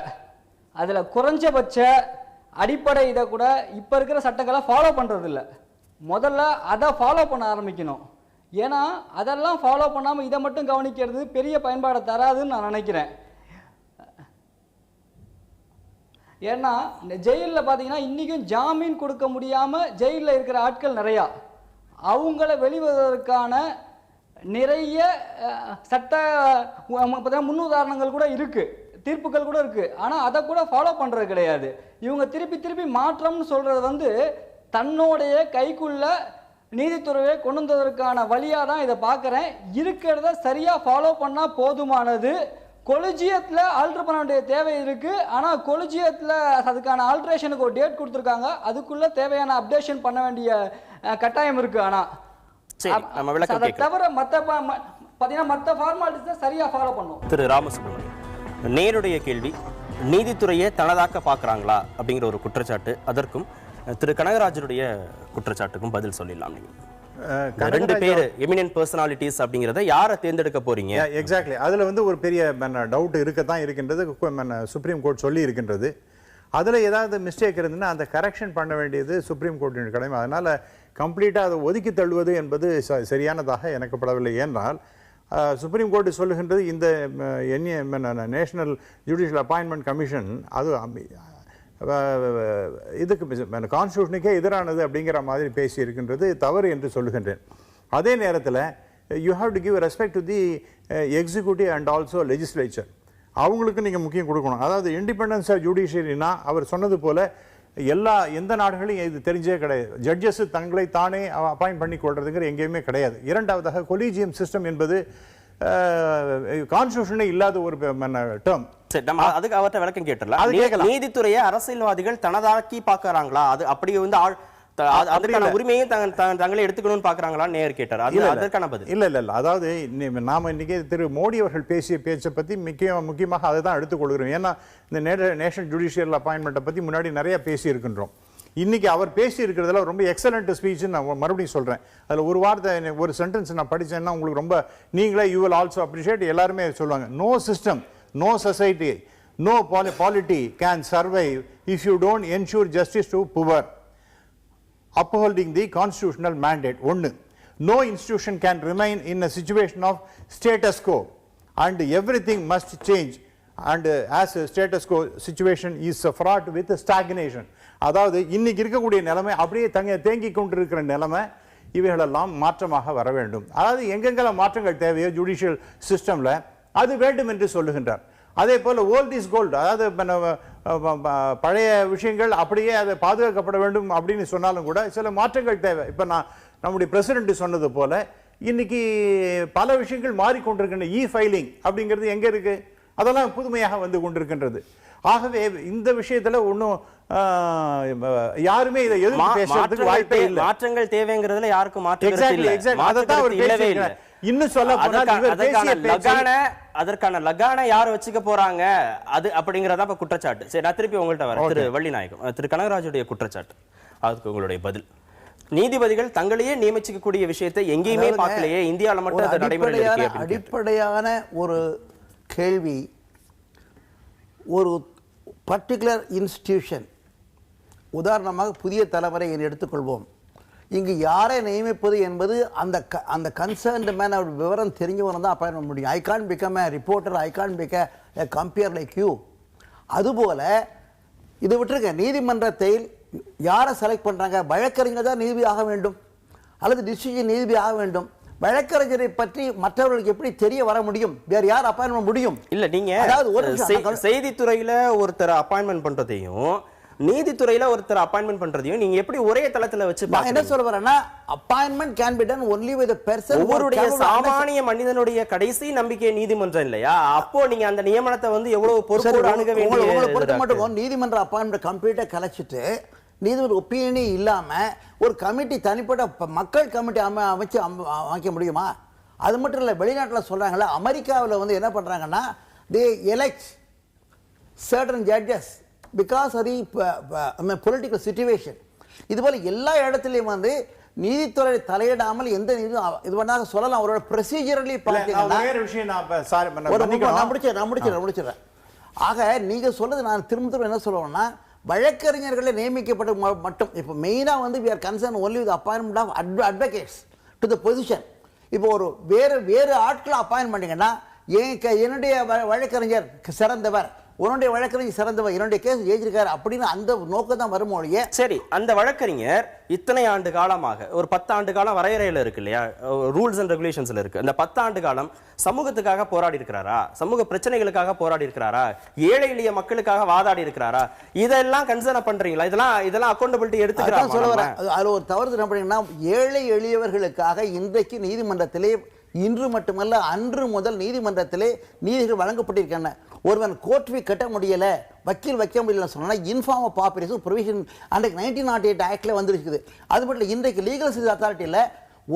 அதில் குறைஞ்சபட்ச அடிப்படை இதை கூட இப்போ இருக்கிற சட்டங்களை ஃபாலோ பண்ணுறதில்ல. முதல்ல அதை ஃபாலோ பண்ண ஆரம்பிக்கணும். ஏன்னா அதெல்லாம் ஃபாலோ பண்ணாமல் இதை மட்டும் கவனிக்கிறது பெரிய பயன்பாடை தராதுன்னு நான் நினைக்கிறேன். ஏன்னா ஜெயிலில் பார்த்தீங்கன்னா இன்றைக்கும் ஜாமீன் கொடுக்க முடியாமல் ஜெயிலில் இருக்கிற ஆட்கள் நிறையா. அவங்கள வெளிவதற்கான நிறைய சட்ட முன்னுதாரணங்கள் கூட இருக்குது, தீர்ப்புகள் கூட இருக்குது. ஆனால் அதை கூட ஃபாலோ பண்ணுறது கிடையாது. இவங்க திருப்பி மாற்றம்னு சொல்கிறது வந்து தன்னுடைய கைக்குள்ள நீதித்துறையை கொண்டு வந்ததற்கான வழியாக தான் இதை பார்க்குறேன். இருக்கிறத சரியாக ஃபாலோ பண்ணால் போதுமானது. கொலிஜியத்தில் ஆல்டர் பண்ண வேண்டிய தேவை இருக்குது. ஆனால் கொலிஜியத்தில் அதுக்கான ஆல்ட்ரேஷனுக்கு ஒரு டேட் கொடுத்துருக்காங்க, அதுக்குள்ளே தேவையான அப்டேஷன் பண்ண வேண்டிய கட்டாயம் இருக்குது. ஆனால் அதை தவிர மற்ற ஃபார்மாலிட்டிஸை சரியாக ஃபாலோ பண்ணும். திரு ராமசுப்ரமணியன், நேருடைய கேள்வி, நீதித்துறையை தனதாக்க பார்க்குறாங்களா அப்படிங்கிற ஒரு குற்றச்சாட்டு, அதற்கும் திரு கனகராஜனுடைய குற்றச்சாட்டுக்கும் பதில் சொல்லிடலாம். நீங்க 2 பேர் எமினன்ட் பர்சனாலிட்டிஸ் அப்படிங்கிறத யாரை தேர்ந்தெடுக்க போறீங்க? எக்ஸாக்ட்லி, அதுல வந்து ஒரு பெரிய டவுட் இருக்கத்தான் இருக்கின்றது. சுப்ரீம் கோர்ட் சொல்லி இருக்கின்றது. அதில் ஏதாவது மிஸ்டேக் இருந்ததுன்னா அந்த கரெக்ஷன் பண்ண வேண்டியது சுப்ரீம் கோர்ட்டின் கடமை. அதனால் கம்ப்ளீட்டாக அதை ஒதுக்கி தள்ளுவது என்பது சரியானதாக எனக்கு படவில்லை. ஏன்னால் சுப்ரீம் கோர்ட் சொல்லுகின்றது இந்த நேஷனல் ஜுடிஷியல் அப்பாயின்மெண்ட் கமிஷன் அது இதுக்கு கான்ஸ்டியூஷனுக்கே எதிரானது அப்படிங்கிற மாதிரி பேசி இருக்கின்றது, தவறு என்று சொல்லுகின்றேன். அதே நேரத்தில் you have to give respect to the executive and also legislature. அவங்களுக்கு நீங்கள் முக்கியம் கொடுக்கணும். அதாவது இண்டிபெண்டன்ஸ் ஆஃப் ஜுடிஷியரினா அவர் சொன்னது போல எந்த நாடுகளையும் இது தெரிஞ்சே கிடையாது. ஜட்ஜஸ் தங்களை தானே அப்பாயிண்ட் பண்ணி கொள்றதுங்கிற எங்கேயுமே கிடையாது. இரண்டாவதாக கொலீஜியம் சிஸ்டம் என்பது கான்ஸ்டியூஷனே இல்லாத ஒரு டேர்ம். சரி, நம்ம அதுக்கு அவர்கிட்ட விளக்கம் கேட்டலாம். நீதித்துறையை அரசியல்வாதிகள் தனதாக்கி பார்க்கறாங்களா, அது அப்படியே வந்து அதுக்கான உரிமையும் தங்களை எடுத்துக்கணும்னு பாக்குறாங்களான்னு நேர் கேட்டார். அதற்கான பதில் இல்ல. அதாவது நாம இன்னைக்கு திரு மோடி அவர்கள் பேசிய பேச்சை பத்தி முக்கியமாக அதை தான் எடுத்துக்கொள்கிறோம். ஏன்னா இந்த நேஷனல் ஜுடிஷியல் அப்பாயின்மெண்ட்டை பத்தி முன்னாடி நிறைய பேசி இருக்கின்றோம். இன்னைக்கு அவர் பேசி இருக்கிறதுல ரொம்ப எக்ஸலண்ட் ஸ்பீச் நான் மறுபடியும் சொல்றேன். அதுல ஒரு வார்த்தை, ஒரு சென்டென்ஸ் நான் படிச்சேன்னா உங்களுக்கு ரொம்ப நீங்களே யூ வில் ஆல்சோ அப்ரிஷியேட், எல்லாருமே சொல்லுவாங்க. No system, no society, no polity can survive if you don't ensure justice to poor, upholding the constitutional mandate. One, no institution can remain in a situation of status quo and everything must change, and as a status quo situation is fraught with stagnation. அதாவது இன்னைக்கு இருக்கக்கூடிய நிலைமை அப்படியே தேங்கி கொண்டிருக்கிற நிலைமை, இவைகளெல்லாம் மாற்றமாக வர வேண்டும். அதாவது எங்கெங்கெல்லாம் மாற்றங்கள் தேவையோ ஜுடிஷியல் சிஸ்டம்ல அது வேண்டும் என்று சொல்லுகின்றார். அதே போல ஓல்ட் இஸ் கோல்டு, அதாவது பழைய விஷயங்கள் அப்படியே அதை பாதுகாக்கப்பட வேண்டும் அப்படின்னு சொன்னாலும் கூட சில மாற்றங்கள் தேவை. இப்ப நம்முடைய பிரசிடென்ட் சொன்னது போல இன்னைக்கு பல விஷயங்கள் மாறிக்கொண்டிருக்கின்ற. இ ஃபைலிங் அப்படிங்கிறது எங்க இருக்கு, அதெல்லாம் புதுமையாக வந்து கொண்டிருக்கின்றது. ஆகவே இந்த விஷயத்துல ஒன்றும் யாருமே இதை எதிர்த்து பேசுறதுக்கு வாய்ப்பே இல்லை. மாற்றங்கள் தேவைங்கிறதுல யாருக்கும் இன்னும் சொல்ல அதற்கான லகான யார் வச்சுக்க போறாங்க அது அப்படிங்கறதா இப்ப குற்றச்சாட்டு. சரி, நான் திருப்பி உங்கள்கிட்ட வரேன். திரு வள்ளிநாயகம், திரு கனகராஜுடைய குற்றச்சாட்டு, அதுக்கு உங்களுடைய பதில். நீதிபதிகள் தங்களையே நியமிச்சுக்கக்கூடிய விஷயத்தை எங்கேயுமே பார்க்கலையே, இந்தியாவில் மட்டும் அது நடைமுறையில் இருக்கு. அடிப்படையான ஒரு கேள்வி, ஒரு பர்டிகுலர் இன்ஸ்டிடியூஷன், உதாரணமாக புதிய தலைமுறை எடுத்துக்கொள்வோம். இங்கு யாரை நியமிப்பது என்பது அந்த கன்சர்ன்டு மேன் அவர் விவரம் தெரிஞ்சவங்க தான் அப்பாயின் பண்ண முடியும். I can become a reporter, I can become a compere like you. அதுபோல இதை விட்டுருங்க, நீதிமன்றத்தில் யாரை செலக்ட் பண்ணுறாங்க, வழக்கறிஞர் தான் நீதிபதி ஆக வேண்டும் அல்லது டிஸ்ட்ரிக்ட் நீதிபதி ஆக வேண்டும். வழக்கறிஞரை பற்றி மற்றவர்களுக்கு எப்படி தெரிய வர முடியும்? வேற யார் அப்பாயின்மெண்ட் முடியும்? இல்ல, நீங்க அதாவது செய்தித்துறையில ஒருத்தர் அப்பாயின்மெண்ட் பண்றதையும் நீதித்துறையில ஒருத்தர் அப்பாயின்மெண்ட் பண்றதையும் நீங்க எப்படி ஒரே தளத்துல வச்சு நான் என்ன சொல்ல வரேன்னா appointment can be done only with the person ஒவ்வொருடைய சாமானிய மனிதனுடைய கடைசி நம்பிக்கை நீதிமன்றம் இல்லையா? அப்போ நீங்க அந்த நியமனத்தை வந்து எவ்வளவு பொறுப்போடு அணுக உங்களை பொறுத்த வேண்டிய மட்டும் நீதிமன்ற அப்பாயின்மெண்ட் கம்ப்ளீட்டா கலைச்சிட்டு நீதிமன்ற ஒப்பீனியனே இல்லாம ஒரு கமிட்டி தனிப்பட்ட மக்கள் கமிட்டி அமைச்சு அமைக்க முடியுமா? அது மட்டும் இல்லை, வெளிநாட்டில் சொல்றாங்களே, அமெரிக்காவில் வந்து என்ன பண்றாங்கன்னா they elect certain judges because of the political situation. இதுபோல எல்லா இடத்துலையும் வந்து நீதித்துறை தலையிடாமல் எந்த இது பண்ணாத சொல்லலாம். அவரோட ப்ரொசீஜரலி பார்த்தீங்கன்னா நான் முடிச்சிடறேன். ஆக நீங்க சொல்றது நான் திரும்ப என்ன சொல்லுவேன்னா, வழக்கறிஞர்களை நியமிக்கப்பட்ட மட்டும் இப்போ மெயினாக வந்து we are concerned only with the appointment of advocates to the position. இப்போ ஒரு வேறு ஆட்களை அப்பாயின்ட் பண்ணீங்கன்னா என்னுடைய வழக்கறிஞர் சிறந்தவர், உன்னுடைய வழக்கறிஞர் சிறந்தவர், என்னுடைய கேஸ் ஜெயிச்சிருக்காரு அப்படின்னு அந்த நோக்கம் தான் வருமொழியே. சரி, அந்த வழக்கறிஞர் இத்தனை ஆண்டு காலமாக ஒரு 10 ஆண்டு காலம் வரையறையில் இருக்கு இல்லையா, ரூல்ஸ் அண்ட் ரெகுலேஷன்ஸ்ல இருக்கு. அந்த 10 ஆண்டு காலம் சமூகத்துக்காக போராடி இருக்கிறாரா? சமூக பிரச்சனைகளுக்காக போராடி இருக்கிறாரா? ஏழை எளிய மக்களுக்காக வாதாடி இருக்கிறாரா? இதெல்லாம் கன்சர்ன் பண்றீங்களா? இதெல்லாம் அக்கௌண்டபிலிட்டி எடுத்துக்கிறாங்க. சொல்ல வரேன், அதுல ஒரு தவறு என்ன பண்ணீங்கன்னா, ஏழை எளியவர்களுக்காக இன்றைக்கு நீதிமன்றத்திலே இன்று மட்டுமல்ல அன்று முதல் நீதிமன்றத்திலே நீதிகள் வழங்கப்பட்டிருக்கின்றன. ஒருவன் கோர்ட் ஃபீ கட்ட முடியல, வக்கீல் வைக்க முடியல சொன்னா இன்ஃபார்ம் ஆஃப் பாப்புலேஷன் ப்ரொவிஷன் அன்றைக்கு 1908 ஆக்ட்ல வந்துருக்குது. அது மட்டும் இன்றைக்கு லீகல் சர்வீஸ் அத்தாரிட்டியில்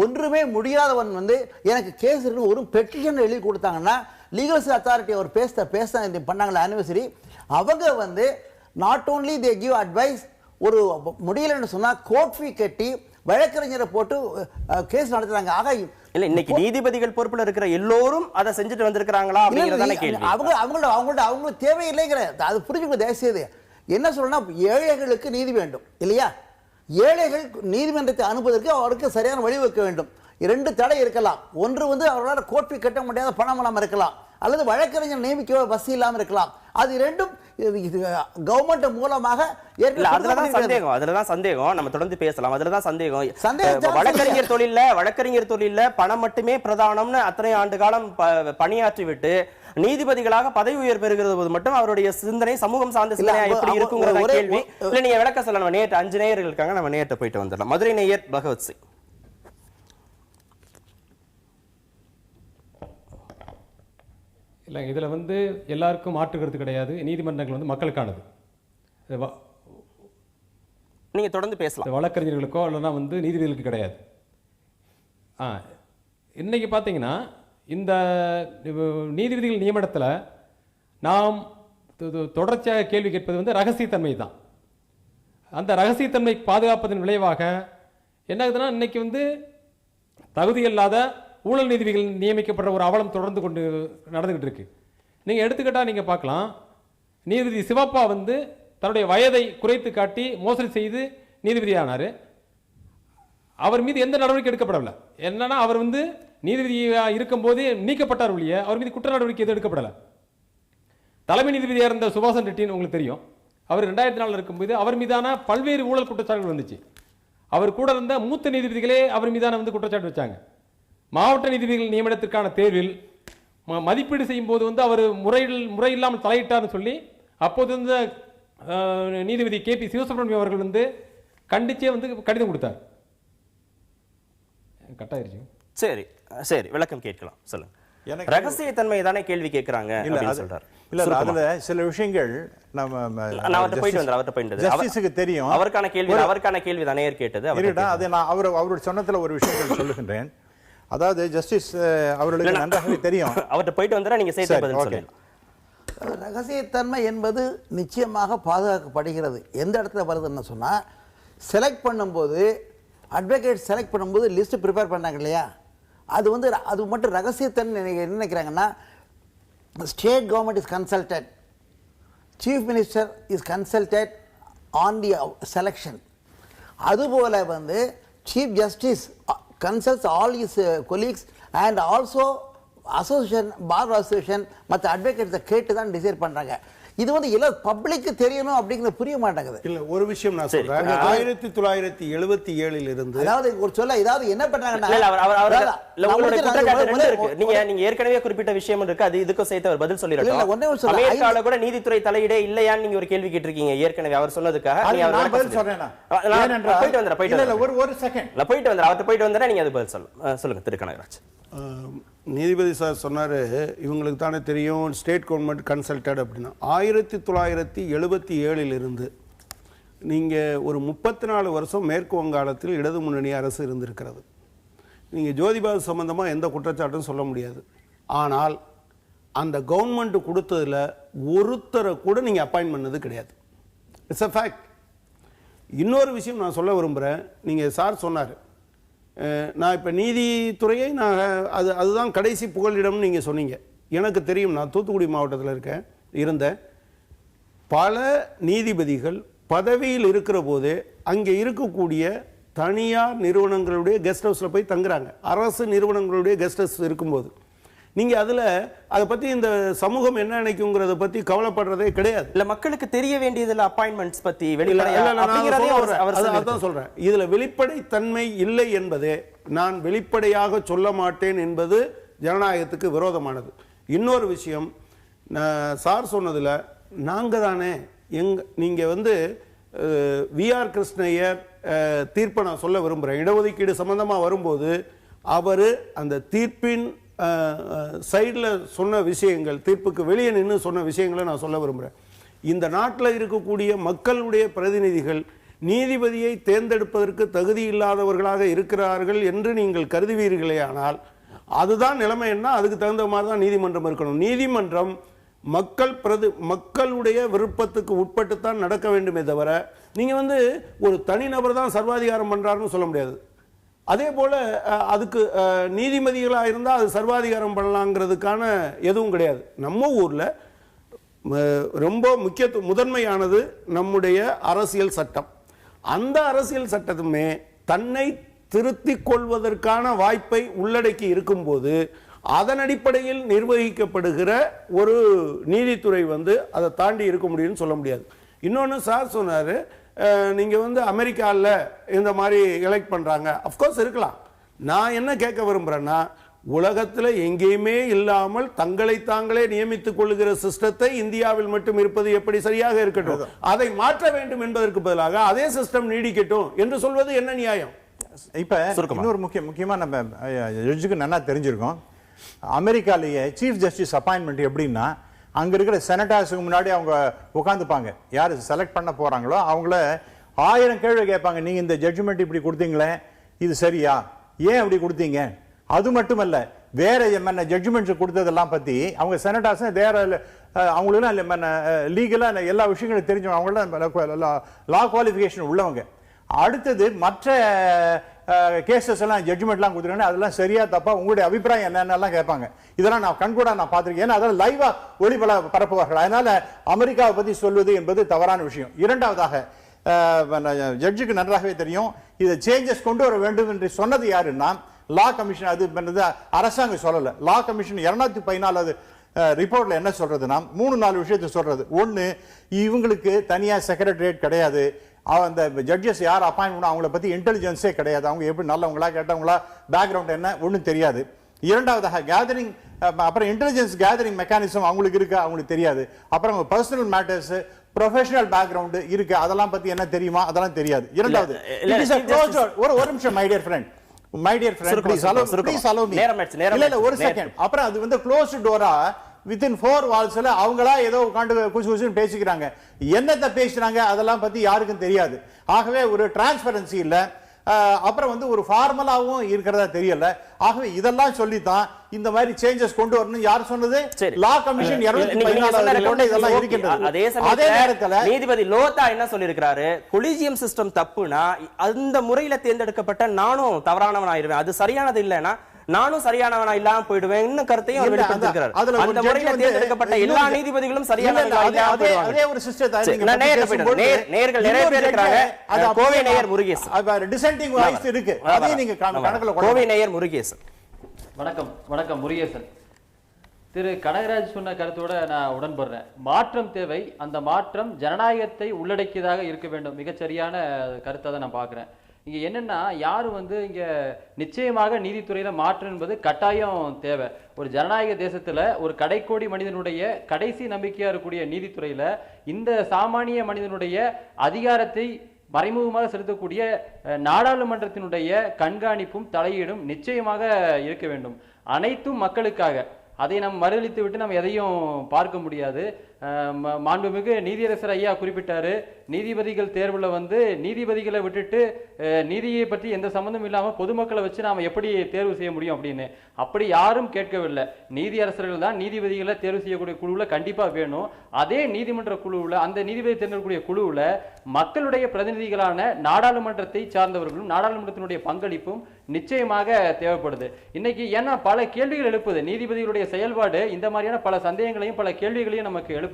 ஒன்றுமே முடியாதவன் வந்து எனக்கு கேஸ் இருக்கு ஒரு பெட்டிஷன் எழுதி கொடுத்தாங்கன்னா லீகல் சர்வீஸ் அத்தாரிட்டி ஒரு பேச பண்ணாங்களே ஆனிவர்சரி, அவங்க வந்து not only they give advice, ஒரு முடியலன்னு சொன்னா கோர்ட் ஃபீ கட்டி வழக்கறிஞரை போட்டு கேஸ் நடத்துறாங்க. ஆக இல்ல, இன்னைக்கு நீதிபதிகள் பொறுப்புல இருக்கிற எல்லோரும் அதை செஞ்சுட்டு வந்திருக்காங்களா அப்படிங்கறதான கேள்வி. அவங்க தேவையில்லைங்கிற அது புரிஞ்சுக்க தேசியது. என்ன சொல்லணும்னா, ஏழைகளுக்கு நீதி வேண்டும் இல்லையா? ஏழைகள் நீதிமன்றத்தை அனுப்புவதற்கு அவருக்கு சரியான வழிவகுக்க வேண்டும். 2 தடை இருக்கலாம். ஒன்று வந்து அவர்களால் கோர்ட் ஃபீ கட்ட முடியாத பணம் இல்லாமல் இருக்கலாம், அல்லது வழக்கறிஞர் நியமிக்க வசதி இல்லாமல் இருக்கலாம். அது ரெண்டும் கவர்மெண்ட் மூலமாக அதுலதான் சந்தேகம். நம்ம தொடர்ந்து பேசலாம். அதுலதான் சந்தேகம். வழக்கறிஞர் தொழில பணம் மட்டுமே பிரதானம்னு அத்தனை ஆண்டு காலம் பணியாற்றி விட்டு நீதிபதிகளாக பதவி உயர் பெறுகிறது போது மட்டும் அவருடைய சிந்தனை சமூகம் சார்ந்த சிந்தனையா எப்படி இருக்குங்கிற கேள்வி. இல்ல, நீங்க விளக்க சொல்லலாம். நேற்று 5 நேயர்கள் இருக்காங்க, நம்ம நேற்று போயிட்டு வந்துடலாம். மதுரை நேயர் பகவத் சிங். இல்லை, இதில் வந்து எல்லாருக்கும் மாற்று கருத்து கிடையாது. நீதிமன்றங்கள் வந்து மக்களுக்கானது. நீங்கள் தொடர்ந்து பேசலாம். வழக்கறிஞர்களுக்கோ இல்லைனா வந்து நீதிபதிகளுக்கு கிடையாது. இன்றைக்கி பார்த்தீங்கன்னா இந்த நீதிபதிகள் நியமனத்தில் நாம் தொடர்ச்சியாக கேள்வி கேட்பது வந்து ரகசியத்தன்மை தான். அந்த ரகசியத்தன்மை பாதுகாப்பதன் விளைவாக என்ன ஆகுதுன்னா, இன்றைக்கி வந்து தகுதியில்லாத ஊழல் நீதிபதிகள் நியமிக்கப்படுற ஒரு அவலம் தொடர்ந்து கொண்டு நடந்துகிட்டு இருக்கு. நீங்கள் எடுத்துக்கிட்டால் நீங்கள் பார்க்கலாம், நீதிபதி சிவப்பா வந்து தன்னுடைய வயதை குறைத்து காட்டி மோசடி செய்து நீதிபதி ஆனார். அவர் மீது எந்த நடவடிக்கை எடுக்கப்படவில்லை. என்னன்னா, அவர் வந்து நீதிபதியாக இருக்கும்போது நீக்கப்பட்டார் ஒழிய அவர் மீது குற்ற நடவடிக்கை எதுவும் எடுக்கப்படலை. தலைமை நீதிபதியாக இருந்த சுபாஷன் ரெட்டின்னு உங்களுக்கு தெரியும். அவர் 2004 இருக்கும்போது அவர் மீதான பல்வேறு ஊழல் குற்றச்சாட்டுகள் வந்துச்சு. அவர் கூட இருந்த மூத்த நீதிபதிகளே அவர் மீதான வந்து குற்றச்சாட்டு வச்சாங்க. மாவட்ட நீதிபதிகள் நியமனத்திற்கான தேர்வில் மதிப்பீடு செய்யும் போது வந்து அவர் முறையில்லாமல் தலையிட்டார்னு சொல்லி அப்போது இருந்த நீதிபதி KP சிவசுப்ரமணியம் அவர்கள் வந்து கண்டிச்சே வந்து கடிதம் கொடுத்தார். கட்டாயிருச்சு. சரி சரி, விளக்கம் கேட்கலாம். சொல்லுங்க. ரகசியத்தன்மை தானே கேள்வி கேட்கறாங்க அப்படின்னு சொல்றாரு. இல்ல, அதுல சில விஷயங்கள் நான் அவர்ட்ட போயிட்டு ஜஸ்டிஸுக்கு தெரியும். அவருக்கான கேள்வி தானே கேட்டது. அது நான் அவரோட சொன்னதுல ஒரு விஷயங்கள் சொல்லுகின்றேன். அதாவது ஜஸ்டிஸ் அவர்களுக்கு நன்றாகவே தெரியும். அவர்ட்ட போயிட்டு வந்தா நீங்க சேர்த்து பதில் சொல்லுங்க. ரகசியத்தன்மை என்பது நிச்சயமாக பாதுகாக்கப்படுகிறது. எந்த இடத்துல வருதுன்னு சொன்னா, செலக்ட் பண்ணும்போது அட்வொகேட் செலக்ட் பண்ணும்போது லிஸ்ட் ப்ரிப்பேர் பண்ணாங்க இல்லையா, அது வந்து அது மட்டும் ரகசியத்தன்மை என்ன நினைக்கிறாங்கன்னா, state government is consulted, chief minister is consulted on the selection. அதுபோல வந்து chief justice consults all his colleagues and also association, bar association மற்ற அட்வொகேட்ஸை கேட்டு தான் டிசைட் பண்ணுறாங்க. இது வந்து எல்லாம் பப்ளிக்கு தெரியணும் அப்படிங்கிறது புரிய மாட்டேங்குது. இல்ல ஒரு விஷயம் நான் சொல்றேன். 1977 இருந்து அதாவது ஒரு சொல்ல இதாவது என்ன பண்றாங்கன்னா நீங்க ஏற்கனவே குறிப்பிட்ட விஷயம் இருக்கு, அது இதுக்கு சேர்த்து அவர் பதில் சொல்லிருக்காரு. அமெரிக்கால கூட நீதித்துறை தலையிடே இல்லையான்னு நீங்க ஒரு கேள்வி கேட்டிருக்கீங்க ஏற்கனவே அவர் சொன்னதுக்காக. நான் பதில் சொல்றேன். ஒரு செகண்ட் நான் போயிட்டு வந்தேன் நீங்க அது பதில் சொல்லுங்க திரு கனகராஜ். நீதிபதி சார் சொன்னாரு இவங்களுக்கு தானே தெரியும் ஸ்டேட் கவர்மெண்ட் கன்சல்டட் அப்படின்னா. 1977 இருந்து நீங்க ஒரு 34 வருஷம் மேற்கு வங்காளத்தில் இடது முன்னணி அரசு இருந்திருக்கிறது. நீங்க ஜோதிபாசு சம்பந்தமா எந்த குற்றச்சாட்டும் சொல்ல முடியாது. ஆனால் அந்த கவர்மெண்ட் கொடுத்ததுல ஒருத்தரை கூட நீங்க அப்பாயின்ட் பண்ணது கிடையாது. It's a fact. இன்னொரு விஷயம் நான் சொல்ல விரும்புகிறேன். நீங்கள் சார் சொன்னார் நான் இப்போ நீதித்துறையை நான் அதுதான் கடைசி புகலிடம்னு நீங்கள் சொன்னீங்க. எனக்கு தெரியும், நான் தூத்துக்குடி மாவட்டத்தில் இருந்த பல நீதிபதிகள் பதவியில் இருக்கிற போதே அங்கே இருக்கக்கூடிய தனியார் நிறுவனங்களுடைய கெஸ்ட் ஹவுஸில் போய் தங்குறாங்க. அரசு நிறுவனங்களுடைய கெஸ்ட் ஹவுஸ் இருக்கும்போது நீங்க அதுல அதை பத்தி இந்த சமூகம் என்ன நினைக்குங்கிறத பத்தி கவலைப்படுறதே கிடையாது. இல்ல மக்களுக்கு தெரிய வேண்டியதுல அப்பாயின்ட்மெண்ட்ஸ் பத்தி அதான் சொல்றேன். இதுல வெளிப்படைத்தன்மை இல்லை என்பதே நான் வெளிப்படையாக சொல்ல மாட்டேன் என்பது ஜனநாயகத்துக்கு விரோதமானது. இன்னொரு விஷயம் சார் சொன்னதுல நாங்க தானே நீங்க வந்து விஆர் கிருஷ்ணய்யர் தீர்ப்பை நான் சொல்ல விரும்புறேன். இடஒதுக்கீடு சம்பந்தமா வரும்போது அவரு அந்த தீர்ப்பின் சைடில் சொன்ன விஷயங்கள், தீர்ப்புக்கு வெளியே நின்று சொன்ன விஷயங்களை நான் சொல்ல விரும்புகிறேன். இந்த நாட்டில் இருக்கக்கூடிய மக்களுடைய பிரதிநிதிகள் நீதிபதியை தேர்ந்தெடுப்பதற்கு தகுதி இல்லாதவர்களாக இருக்கிறார்கள் என்று நீங்கள் கருதுவீர்களே, ஆனால் அதுதான் நிலைமை. என்ன அதுக்கு தகுந்த மாதிரி தான் நீதிமன்றம் இருக்கணும். நீதிமன்றம் மக்களுடைய விருப்பத்துக்கு உட்பட்டு தான் நடக்க வேண்டுமே தவிர நீங்கள் வந்து ஒரு தனிநபர் தான் சர்வாதிகாரம் பண்ணுறாருன்னு சொல்ல முடியாது. அதே போல அதுக்கு நீதிபதிகளாக இருந்தால் அது சர்வாதிகாரம் பண்ணலாங்கிறதுக்கான எதுவும் கிடையாது. நம்ம ஊரில் ரொம்ப முதன்மையானது நம்முடைய அரசியல் சட்டம். அந்த அரசியல் சட்டத்துமே தன்னை திருத்திக் கொள்வதற்கான வாய்ப்பை உள்ளடக்கி இருக்கும்போது அதன் அடிப்படையில் நிர்வகிக்கப்படுகிற ஒரு நீதித்துறை வந்து அதை தாண்டி இருக்க முடியும்னு சொல்ல முடியாது. இன்னொன்று சார் சொன்னார், நீங்க வந்து அமெரிக்காவில் இந்த மாதிரி எலெக்ட் பண்றாங்க. அஃப்கோர்ஸ் இருக்கலாம். நான் என்ன கேட்க விரும்புறேன்னா, உலகத்தில் எங்கேயுமே இல்லாமல் தங்களை தாங்களே நியமித்துக் கொள்ளுகிற சிஸ்டத்தை இந்தியாவில் மட்டும் இருப்பது எப்படி சரியாக இருக்கட்டும், அதை மாற்ற வேண்டும் என்பதற்கு பதிலாக அதே சிஸ்டம் நீடிக்கட்டும் என்று சொல்வது என்ன நியாயம்? இப்ப இன்னொரு முக்கியமா நம்ம ஜட்ஜுக்கு நல்லா தெரிஞ்சிருக்கோம். அமெரிக்காலேயே சீஃப் ஜஸ்டிஸ் அப்பாயின்மெண்ட் எப்படின்னா, அங்க இருக்கிற செனட்டர்ஸுக்கு முன்னாடி அவங்க உட்காந்துப்பாங்க. யாரு செலக்ட் பண்ண போறாங்களோ அவங்கள 1000 கேள்வி கேட்பாங்க. நீங்க இந்த ஜட்ஜ்மெண்ட் இப்படி கொடுத்தீங்களே, இது சரியா, ஏன் அப்படி கொடுத்தீங்க? அது மட்டுமல்ல, வேற என்ன ஜட்ஜ்மெண்ட்ஸ் கொடுத்ததெல்லாம் பத்தி அவங்க செனட்டர்ஸ் வேற அவங்களும் லீகலா எல்லா விஷயங்களும் தெரிஞ்சவங்க, அவங்களாம் லா குவாலிஃபிகேஷன் உள்ளவங்க. அடுத்தது மற்ற கேசஸ் எல்லாம் ஜட்ஜ்மெண்ட்லாம் கொடுத்துருக்காங்க, அதெல்லாம் சரியா தப்பா உங்களுடைய அபிப்பிராயம் என்னென்னலாம் கேட்பாங்க. இதெல்லாம் நான் கண்கூடா நான் பார்த்திருக்கேன். ஏன்னா அதெல்லாம் லைவா பரப்புவார்கள். அதனால அமெரிக்காவை பத்தி சொல்வது என்பது தவறான விஷயம். இரண்டாவதாக ஜட்ஜுக்கு நன்றாகவே தெரியும், இதை சேஞ்சஸ் கொண்டு வர வேண்டும் என்று சொன்னது யாருன்னா லா கமிஷன். அது அரசாங்கம் சொல்லல. லா கமிஷன் 214 ரிப்போர்ட்ல என்ன சொல்றதுன்னா 3-4 விஷயத்தை சொல்றது. ஒன்னு, இவங்களுக்கு தனியா செக்ரட்டரியேட் கிடையாது. அந்த ஜட்ஜஸ் யார் அப்பாயின்ட் பண்ண அவங்கள பத்தி இன்டெலிஜென்ஸே கிடையாது. அவங்க எப்படி நல்லவங்களா கேட்டவங்களா, பேக்ரவுண்ட் என்ன ஒன்றும் தெரியாது. இரண்டாவதாக கேதரிங், அப்புறம் இன்டெலிஜென்ஸ் கேதரிங் மெக்கானிசம் அவங்களுக்கு இருக்கு, அவங்களுக்கு தெரியாது. அப்புறம் பர்சனல் மேட்டர்ஸ், ப்ரொஃபஷனல் பேக்ரவுண்ட் இருக்கு, அதெல்லாம் பத்தி என்ன தெரியுமா, அதெல்லாம் தெரியாது. இரண்டாவது, ஒரு நிமிஷம் my dear friend, please allow me. இல்ல ஒரு செகண்ட். அப்புறம் அது வந்து க்ளோஸ்ட் டோரா within 4 walls-ல அவங்களா ஏதோ உட்கார்ந்து குசுகுசுன்னு பேசிக்கிறாங்க. என்னத்தை பேசுறாங்க அதெல்லாம் பத்தி யாருக்கும் தெரியாது. ஆகவே ஒரு டிரான்ஸ்பரன்சி இல்ல. அப்புறம் வந்து ஒரு ஃபார்மலாவும் இருக்கிறதா தெரியல. ஆகவே இதெல்லாம் சொல்லித்தான் இந்த மாதிரி சேஞ்சஸ் கொண்டு வரணும். யார் சொன்னது? லா கமிஷன் 214 இதெல்லாம் இருக்கின்றது. அதே நேரத்துல நீதிபதி லோதா என்ன சொல்லியிருக்கிறாரு, கொலிஜியம் சிஸ்டம் தப்புனா அந்த முறையில தேர்ந்தெடுக்கப்பட்ட நானும் தவறானவன் ஆயிருவேன், அது சரியானது இல்லைன்னா நானும் சரியானவனா இல்லாம போயிடுவேன். இன்னும் கருத்தையும் வெளிப்படுத்திருக்கிறார். அந்த முறையில தேர்ந்தெடுக்கப்பட்ட எல்லா நீதிபதிகளும் சரியானவங்களா இல்லாம போயிடுவாங்க. அதே ஒரு சிஸ்டத்தை நேயர்கள் நிறைய பேர் இருக்காங்க. கோவை நேயர் முருகேசன் டிசென்டிங் வாய்ஸ் இருக்கு, அதையும் நீங்க கணக்குல. கோவை நேயர் முருகேசன். வணக்கம் முருகேசன். திரு கனகராஜ் சொன்ன கருத்தோட நான் உடன்படுறேன். மாற்றம் தேவை. அந்த மாற்றம் ஜனநாயகத்தை உள்ளடக்கியதாக இருக்க வேண்டும். மிகச்சரியான கருத்தை தான் நான் பார்க்குறேன். இங்கே என்னென்னா, யாரும் இங்கே நிச்சயமாக நீதித்துறையில் மாற்றம் என்பது கட்டாயம் தேவை. ஒரு ஜனநாயக தேசத்தில் ஒரு கடைக்கோடி மனிதனுடைய கடைசி நம்பிக்கையாக இருக்கக்கூடிய நீதித்துறையில் இந்த சாமானிய மனிதனுடைய அதிகாரத்தை மறைமுகமாக செலுத்தக்கூடிய நாடாளுமன்றத்தினுடைய கண்காணிப்பும் தலையீடும் நிச்சயமாக இருக்க வேண்டும். அனைத்தும் மக்களுக்காக. அதை நாம் மறுதளித்து விட்டு நம்ம எதையும் பார்க்க முடியாது. மாண்புமிகு நீதியரசர் ஐயா குறிப்பிட்டாரு, நீதிபதிகள் தேர்வில் நீதிபதிகளை விட்டுட்டு நீதியை பற்றி எந்த சம்மந்தம் இல்லாமல் பொதுமக்களை வச்சு நாம் எப்படி தேர்வு செய்ய முடியும் அப்படின்னு. அப்படி யாரும் கேட்கவில்லை. நீதியரசர்கள் தான் நீதிபதிகளை தேர்வு செய்யக்கூடிய குழுவில் கண்டிப்பாக வேணும். அதே நீதிமன்ற குழுவில், அந்த நீதிபதி தேர்ந்தெடுக்கக்கூடிய குழுவில் மக்களுடைய பிரதிநிதிகளான நாடாளுமன்றத்தை சார்ந்தவர்களும் நாடாளுமன்றத்தினுடைய பங்களிப்பும் நிச்சயமாக தேவைப்படுது. இன்னைக்கு ஏன்னா பல கேள்விகள் எழுப்புது. நீதிபதிகளுடைய செயல்பாடு இந்த மாதிரியான பல சந்தேகங்களையும் பல கேள்விகளையும் நமக்கு எழுப்புது.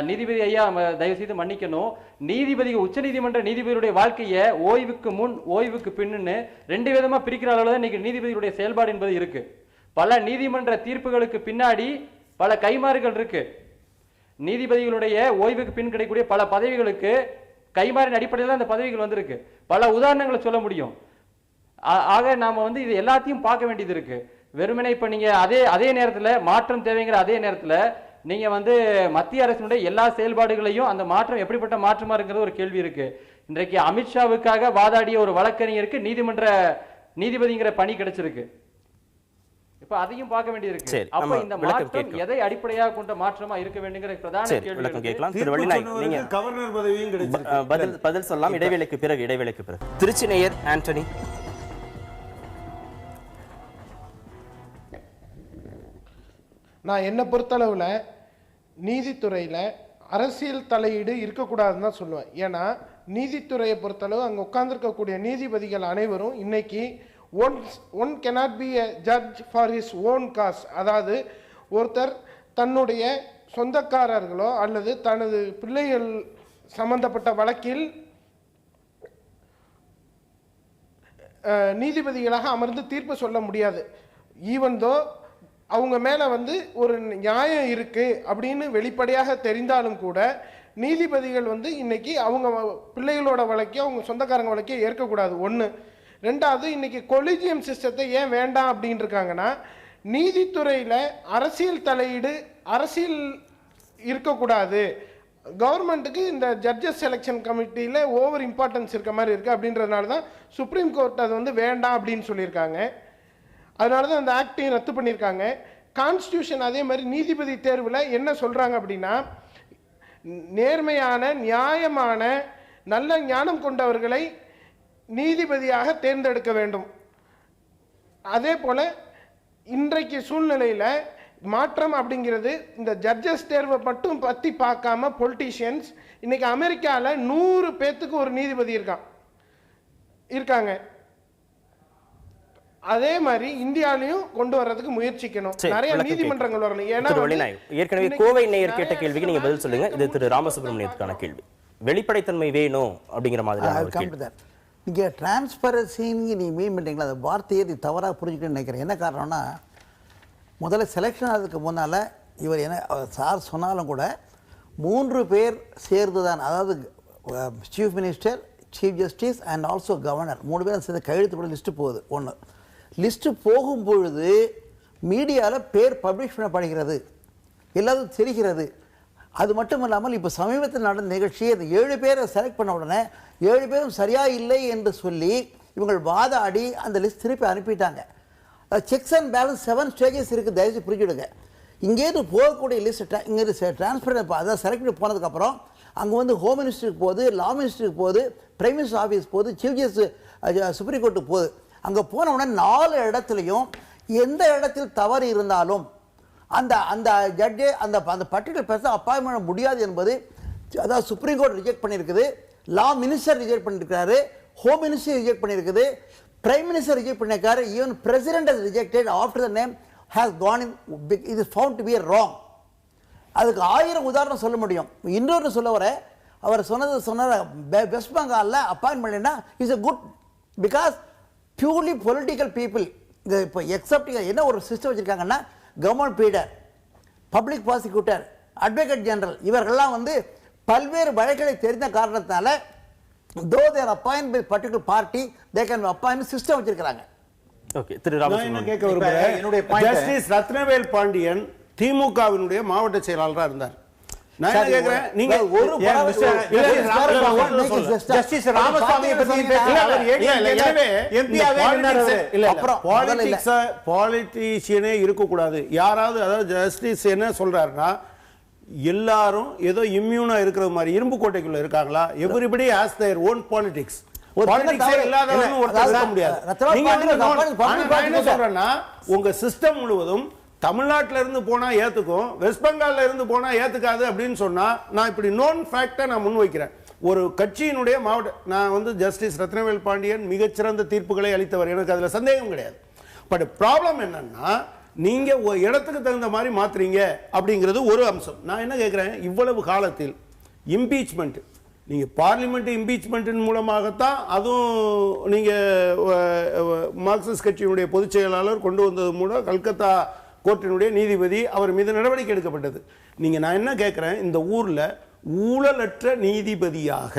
நீதிபதி ஐயா தயவு செய்து மன்னிக்கணும். நீதிபதிகள், உச்ச நீதிமன்ற நீதிபதியுடைய வாழ்க்கையை ஓய்வுக்கு முன் ஓய்வுக்கு பின்னு 2 விதமா பிரிக்கிற அளவுல தான் இன்னைக்கு நீதிபதியுடைய செயல்பாடு என்பது இருக்கு. பல நீதிமன்ற தீர்ப்புகளுக்கு பின்னாடி பல கைமாறுகள் இருக்கு. நீதிபதிகளுடைய ஓய்வுக்கு பின் கிடைக்கக்கூடிய பல பதவிகளுக்கு கைமாறின் அடிப்படையில் அந்த பதவிகள் வந்திருக்கு. பல உதாரணங்களை சொல்ல முடியும். ஆக நாம இது எல்லாத்தையும் பார்க்க வேண்டியது இருக்கு. வெறுமனே இப்ப நீங்க அதே நேரத்துல மாற்றம் தேவைங்கிற அதே நேரத்துல நீங்க மத்திய அரசினுடைய எல்லா செயல்பாடுகளையும் அந்த மாற்றம் எப்படிப்பட்ட மாற்றமா இருக்கிறது ஒரு கேள்வி இருக்கு. இன்றைக்கு அமித்ஷாவுக்காக வாதாடிய ஒரு வழக்கறிஞருக்கு நீதிபதிங்கிற பணி கிடைச்சிருக்கு. இப்ப அதையும் பார்க்க வேண்டியது இருக்கு. அப்ப இந்த மாற்றம் எதை அடிப்படையாக கொண்ட மாற்றமா இருக்க வேண்டுங்கிற பிரதான கேள்வி. கவர்னர் பதவியும் கிடைச்சிருக்கு. பதில் சொல்லலாம் இடைவேளைக்கு பிறகு. திருச்சி நேயர் ஆண்டனி. நான் என்னை பொறுத்தளவில் நீதித்துறையில் அரசியல் தலையீடு இருக்கக்கூடாதுன்னு தான் சொல்லுவேன். ஏன்னா நீதித்துறையை பொறுத்தளவு அங்கே உட்கார்ந்துருக்கக்கூடிய நீதிபதிகள் அனைவரும் இன்னைக்கு one cannot be a judge for his own cause. அதாவது ஒருத்தர் தன்னுடைய சொந்தக்காரர்களோ அல்லது தனது பிள்ளைகள் சம்பந்தப்பட்ட வழக்கில் நீதிபதிகளாக அமர்ந்து தீர்ப்பு சொல்ல முடியாது. ஈவன் தோ அவங்க மேலே ஒரு நியாயம் இருக்குது அப்படின்னு வெளிப்படையாக தெரிந்தாலும் கூட நீதிபதிகள் இன்னைக்கு அவங்க பிள்ளைகளோட வழக்கையோ அவங்க சொந்தக்காரங்க வழக்கையோ ஏற்கக்கூடாது. ஒன்று. ரெண்டாவது, இன்னைக்கு கொலிஜியம் சிஸ்டத்தை ஏன் வேண்டாம் அப்படின்னு இருக்காங்கன்னா, நீதித்துறையில் அரசியல் தலையீடு அரசியல் இருக்கக்கூடாது, கவர்மெண்ட்டுக்கு இந்த ஜட்ஜஸ் செலெக்ஷன் கமிட்டியில் ஓவர் இம்பார்ட்டன்ஸ் இருக்க மாதிரி இருக்குது அப்படின்றதுனால தான் சுப்ரீம் கோர்ட் அது வேண்டாம் அப்படின்னு சொல்லியிருக்காங்க. அதனால தான் அந்த ஆக்டையும் ரத்து பண்ணியிருக்காங்க. கான்ஸ்டியூஷன் அதே மாதிரி நீதிபதி தேர்வில் என்ன சொல்கிறாங்க அப்படின்னா, நேர்மையான நியாயமான நல்ல ஞானம் கொண்டவர்களை நீதிபதியாக தேர்ந்தெடுக்க வேண்டும். அதே போல் இன்றைக்கு சூழ்நிலையில் மாற்றம் அப்படிங்கிறது இந்த ஜட்ஜஸ் தேர்வை மட்டும் பற்றி பார்க்காம பொலிட்டீஷியன்ஸ் இன்னைக்கு அமெரிக்காவில் 100 பேத்துக்கு ஒரு நீதிபதி இருக்காங்க. அதே மாதிரி இந்தியாலையும் கொண்டு வர்றதுக்கு முயற்சிக்கணும். நிறைய நீதிமன்றங்கள் வரணும். ஏன்னா ஏற்கனவே கோவை நேயர் கேட்ட கேள்விக்கு நீங்க பதில் சொல்லுங்க. இது திரு ராமசுப்ரமணியத்துக்கான கேள்வி. வெளிப்படைத்தன்மை வேணும் அப்படிங்கிற மாதிரி நீங்க டிரான்ஸ்பரன்சின்னு நீ மீன் பண்ணிட்டீங்களா, அந்த வார்த்தையை நீ தவறாக புரிஞ்சுக்கணும்னு நினைக்கிறேன். என்ன காரணம்னா, முதல்ல செலெக்ஷன் ஆகிறதுக்கு முன்னால் இவர் என்ன சார் சொன்னாலும் கூட 3 பேர் சேர்ந்து தான், அதாவது chief minister, chief justice and also governor 3 பேரும் சேர்ந்து கையெழுத்து போட லிஸ்ட்டு போகுது. ஒன்று. லிஸ்ட்டு போகும்பொழுது மீடியாவில் பேர் பப்ளிஷ் பண்ணப்படுகிறது, எல்லாரும் தெரிகிறது. அது மட்டும் இல்லாமல் இப்போ சமீபத்தில் நடந்த நிகழ்ச்சி, அந்த 7 பேரை செலக்ட் பண்ண உடனே 7 பேரும் சரியா இல்லை என்று சொல்லி இவங்கள் வாதாடி அந்த லிஸ்ட் திருப்பி அனுப்பிட்டாங்க. செக்ஸ் அண்ட் பேலன்ஸ் 7 ஸ்டேஜஸ் இருக்குது, தயவுசெய்து புரிஞ்சுடுங்க. இங்கேருந்து போகக்கூடிய லிஸ்ட் இங்கே டிரான்ஸ்பர் அதாவது செலக்ட் பண்ணி போனதுக்கப்புறம் அங்கே ஹோம் மினிஸ்டருக்கு போகுது, லா மினிஸ்டருக்கு போகுது, பிரைம் மினிஸ்டர் ஆஃபீஸ் போகுது, சீஃப் ஜஸ்டிஸ் சுப்ரீம் கோர்ட்டுக்கு போகுது. அங்கே போன உடனே 4 இடத்துலையும் எந்த இடத்தில் தவறு இருந்தாலும் அந்த அந்த ஜட்ஜு அந்த பர்டிகுலர் பர்சன் அப்பாயின்மெண்ட் பண்ண முடியாது என்பது அதாவது சுப்ரீம் கோர்ட் ரிஜெக்ட் பண்ணியிருக்குது, லா மினிஸ்டர் ரிஜெக்ட் பண்ணியிருக்காரு, ஹோம் மினிஸ்டர் ரிஜெக்ட் பண்ணியிருக்குது, பிரைம் மினிஸ்டர் ரிஜெக்ட் பண்ணியிருக்காரு, even president has rejected after the name has gone in, it is found to be wrong. அதுக்கு 1000 உதாரணம் சொல்ல முடியும். இன்னொரு சொல்ல வர அவர் சொன்னார் வெஸ்ட் பெங்காலில் அப்பாயின்மெண்ட்னா is a good because purely political people. இப்போ எக்ஸப்ட் என்ன ஒரு சிஸ்டம் வச்சுருக்காங்கன்னா government pleader public prosecutor, advocate general இவர்கள்லாம் வந்து பல்வேறு வழக்குகளை தெரிந்த காரணத்தால though they are appointed by particular party, they can appoint system வச்சிருக்காங்க. ஓகே, திரு நான் என்ன ராமசுப்ரமணியன். கேட்க விரும்புறேன், என்னுடைய point- ஜஸ்டிஸ் ரத்னவேல் பாண்டியன் திமுகவினுடைய மாவட்ட செயலாளராக இருந்தார். நான் என்ன கேட்கிறேன், நீங்க ஒரு ஜஸ்டிஸ் ராமசாமியை பத்தி பாலிட்டிஷியனே இருக்கக்கூடாது. யாராவது, அதாவது ஜஸ்டிஸ் என்ன சொல்றாருன்னா, எல்லாரும் ஏதோ இம்யூனா இருக்கிற மாதிரி இரும்பு கோட்டைக்குள்ள இருக்காங்களா? Everybody has their own politics. உங்க சிஸ்டம் முழுவதும் தமிழ்நாட்டில இருந்து போனா ஏத்துக்கும், வெஸ்ட் பெங்கால்ல இருந்து போனா ஏத்துக்காது அப்படின்னு சொன்னா, நான் இப்படி நோன் ஃபேக்டை நான் முன்வைக்கிறேன். ஒரு கட்சியினுடைய மாவட்ட, நான் வந்து ஜஸ்டிஸ் ரத்னவேல் பாண்டியன் மிகச்சிறந்த தீர்ப்புகளை அளித்தவர், எனக்கு அதுல சந்தேகம் கிடையாது. பட் ப்ராப்ளம் என்னன்னா, நீங்க ஒரு இடத்துக்கு தகுந்த மாதிரி மாத்துறீங்க அப்படிங்கிறது ஒரு அம்சம். நான் என்ன கேட்கிறேன், இவ்வளவு காலத்தில் இம்பீச்மெண்ட், நீங்க பார்லிமெண்ட் இம்பீச்மெண்ட் மூலமாகத்தான், அதுவும் நீங்க மார்க்சிஸ்ட் கட்சியினுடைய பொதுச் செயலாளர் கொண்டு வந்தது மூலம் கல்கத்தா கோர்ட்டினுடைய நீதிபதி அவர் மீது நடவடிக்கை எடுக்கப்பட்டது. நீங்க, நான் என்ன கேட்கிறேன், இந்த ஊர்ல ஊழலற்ற நீதிபதியாக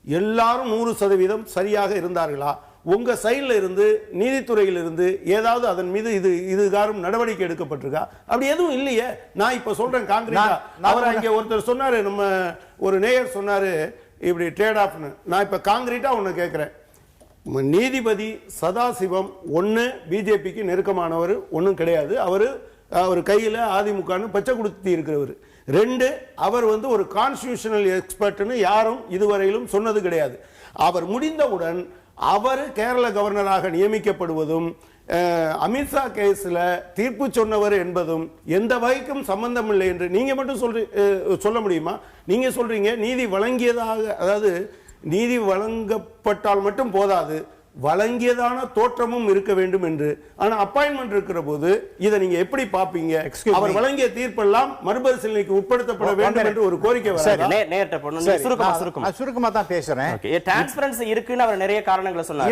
எல்லாரும் 100% சரியாக இருந்தார்களா? உங்க சைட்ல இருந்து, நீதித்துறையில இருந்து ஏதாவது அதன் மீது இதுகாரும் நடவடிக்கை எடுக்கப்பட்டிருக்கா? அப்படி எதுவும் இல்லையே. நான் இப்ப சொல்றேன் காங்கிரீட்டா. அவர் அங்க ஒருத்தர் சொன்னாரு, நம்ம ஒரு நேயர் சொன்னாரு இப்படி ட்ரேட் ஆஃப்னு. நான் இப்ப காங்கிரீட்டா ஒண்ணு கேட்கிறேன், நீதிபதி சதாசிவம் ஒன்னு பிஜேபிக்கு நெருக்கமானவர் ஒன்றும் கிடையாது. அவர் கையில அதிமுகன்னு பச்சை கொடுத்து இருக்கிறவர். 2, அவர் வந்து ஒரு கான்ஸ்டிடியூஷனல் எக்ஸ்பர்ட்னு யாரும் இதுவரையிலும் சொன்னது கிடையாது. அவர் முடிந்தவுடன் அவர் கேரள கவர்னராக நியமிக்கப்படுவதும், அமித்ஷா கேஸ்ல தீர்ப்பு சொன்னவர் என்பதும் எந்த வகைக்கும் சம்பந்தம் இல்லை என்று நீங்க மட்டும் சொல்ல முடியுமா? நீங்க சொல்றீங்க நீதி வழங்கியதாக, அதாவது நீதி வழங்கப்பட்டால் மட்டும் போதாது, வழங்கியதான தோற்றமும் இருக்க வேண்டும் என்று. ஆனா அப்பாயின்மெண்ட் இருக்கிற போது இதை நீங்க எப்படி பாப்பீங்க? அவர் வழங்கிய தீர்ப்பெல்லாம் மறுபரிசீலனைக்கு உட்படுத்தப்பட வேண்டும் என்று ஒரு கோரிக்கை வராதா? சுருக்கமா தான் பேசுறேன். டிரான்ஸ்பரன்சி இருக்குன்னு அவர் நிறைய காரணங்களை சொன்னார்.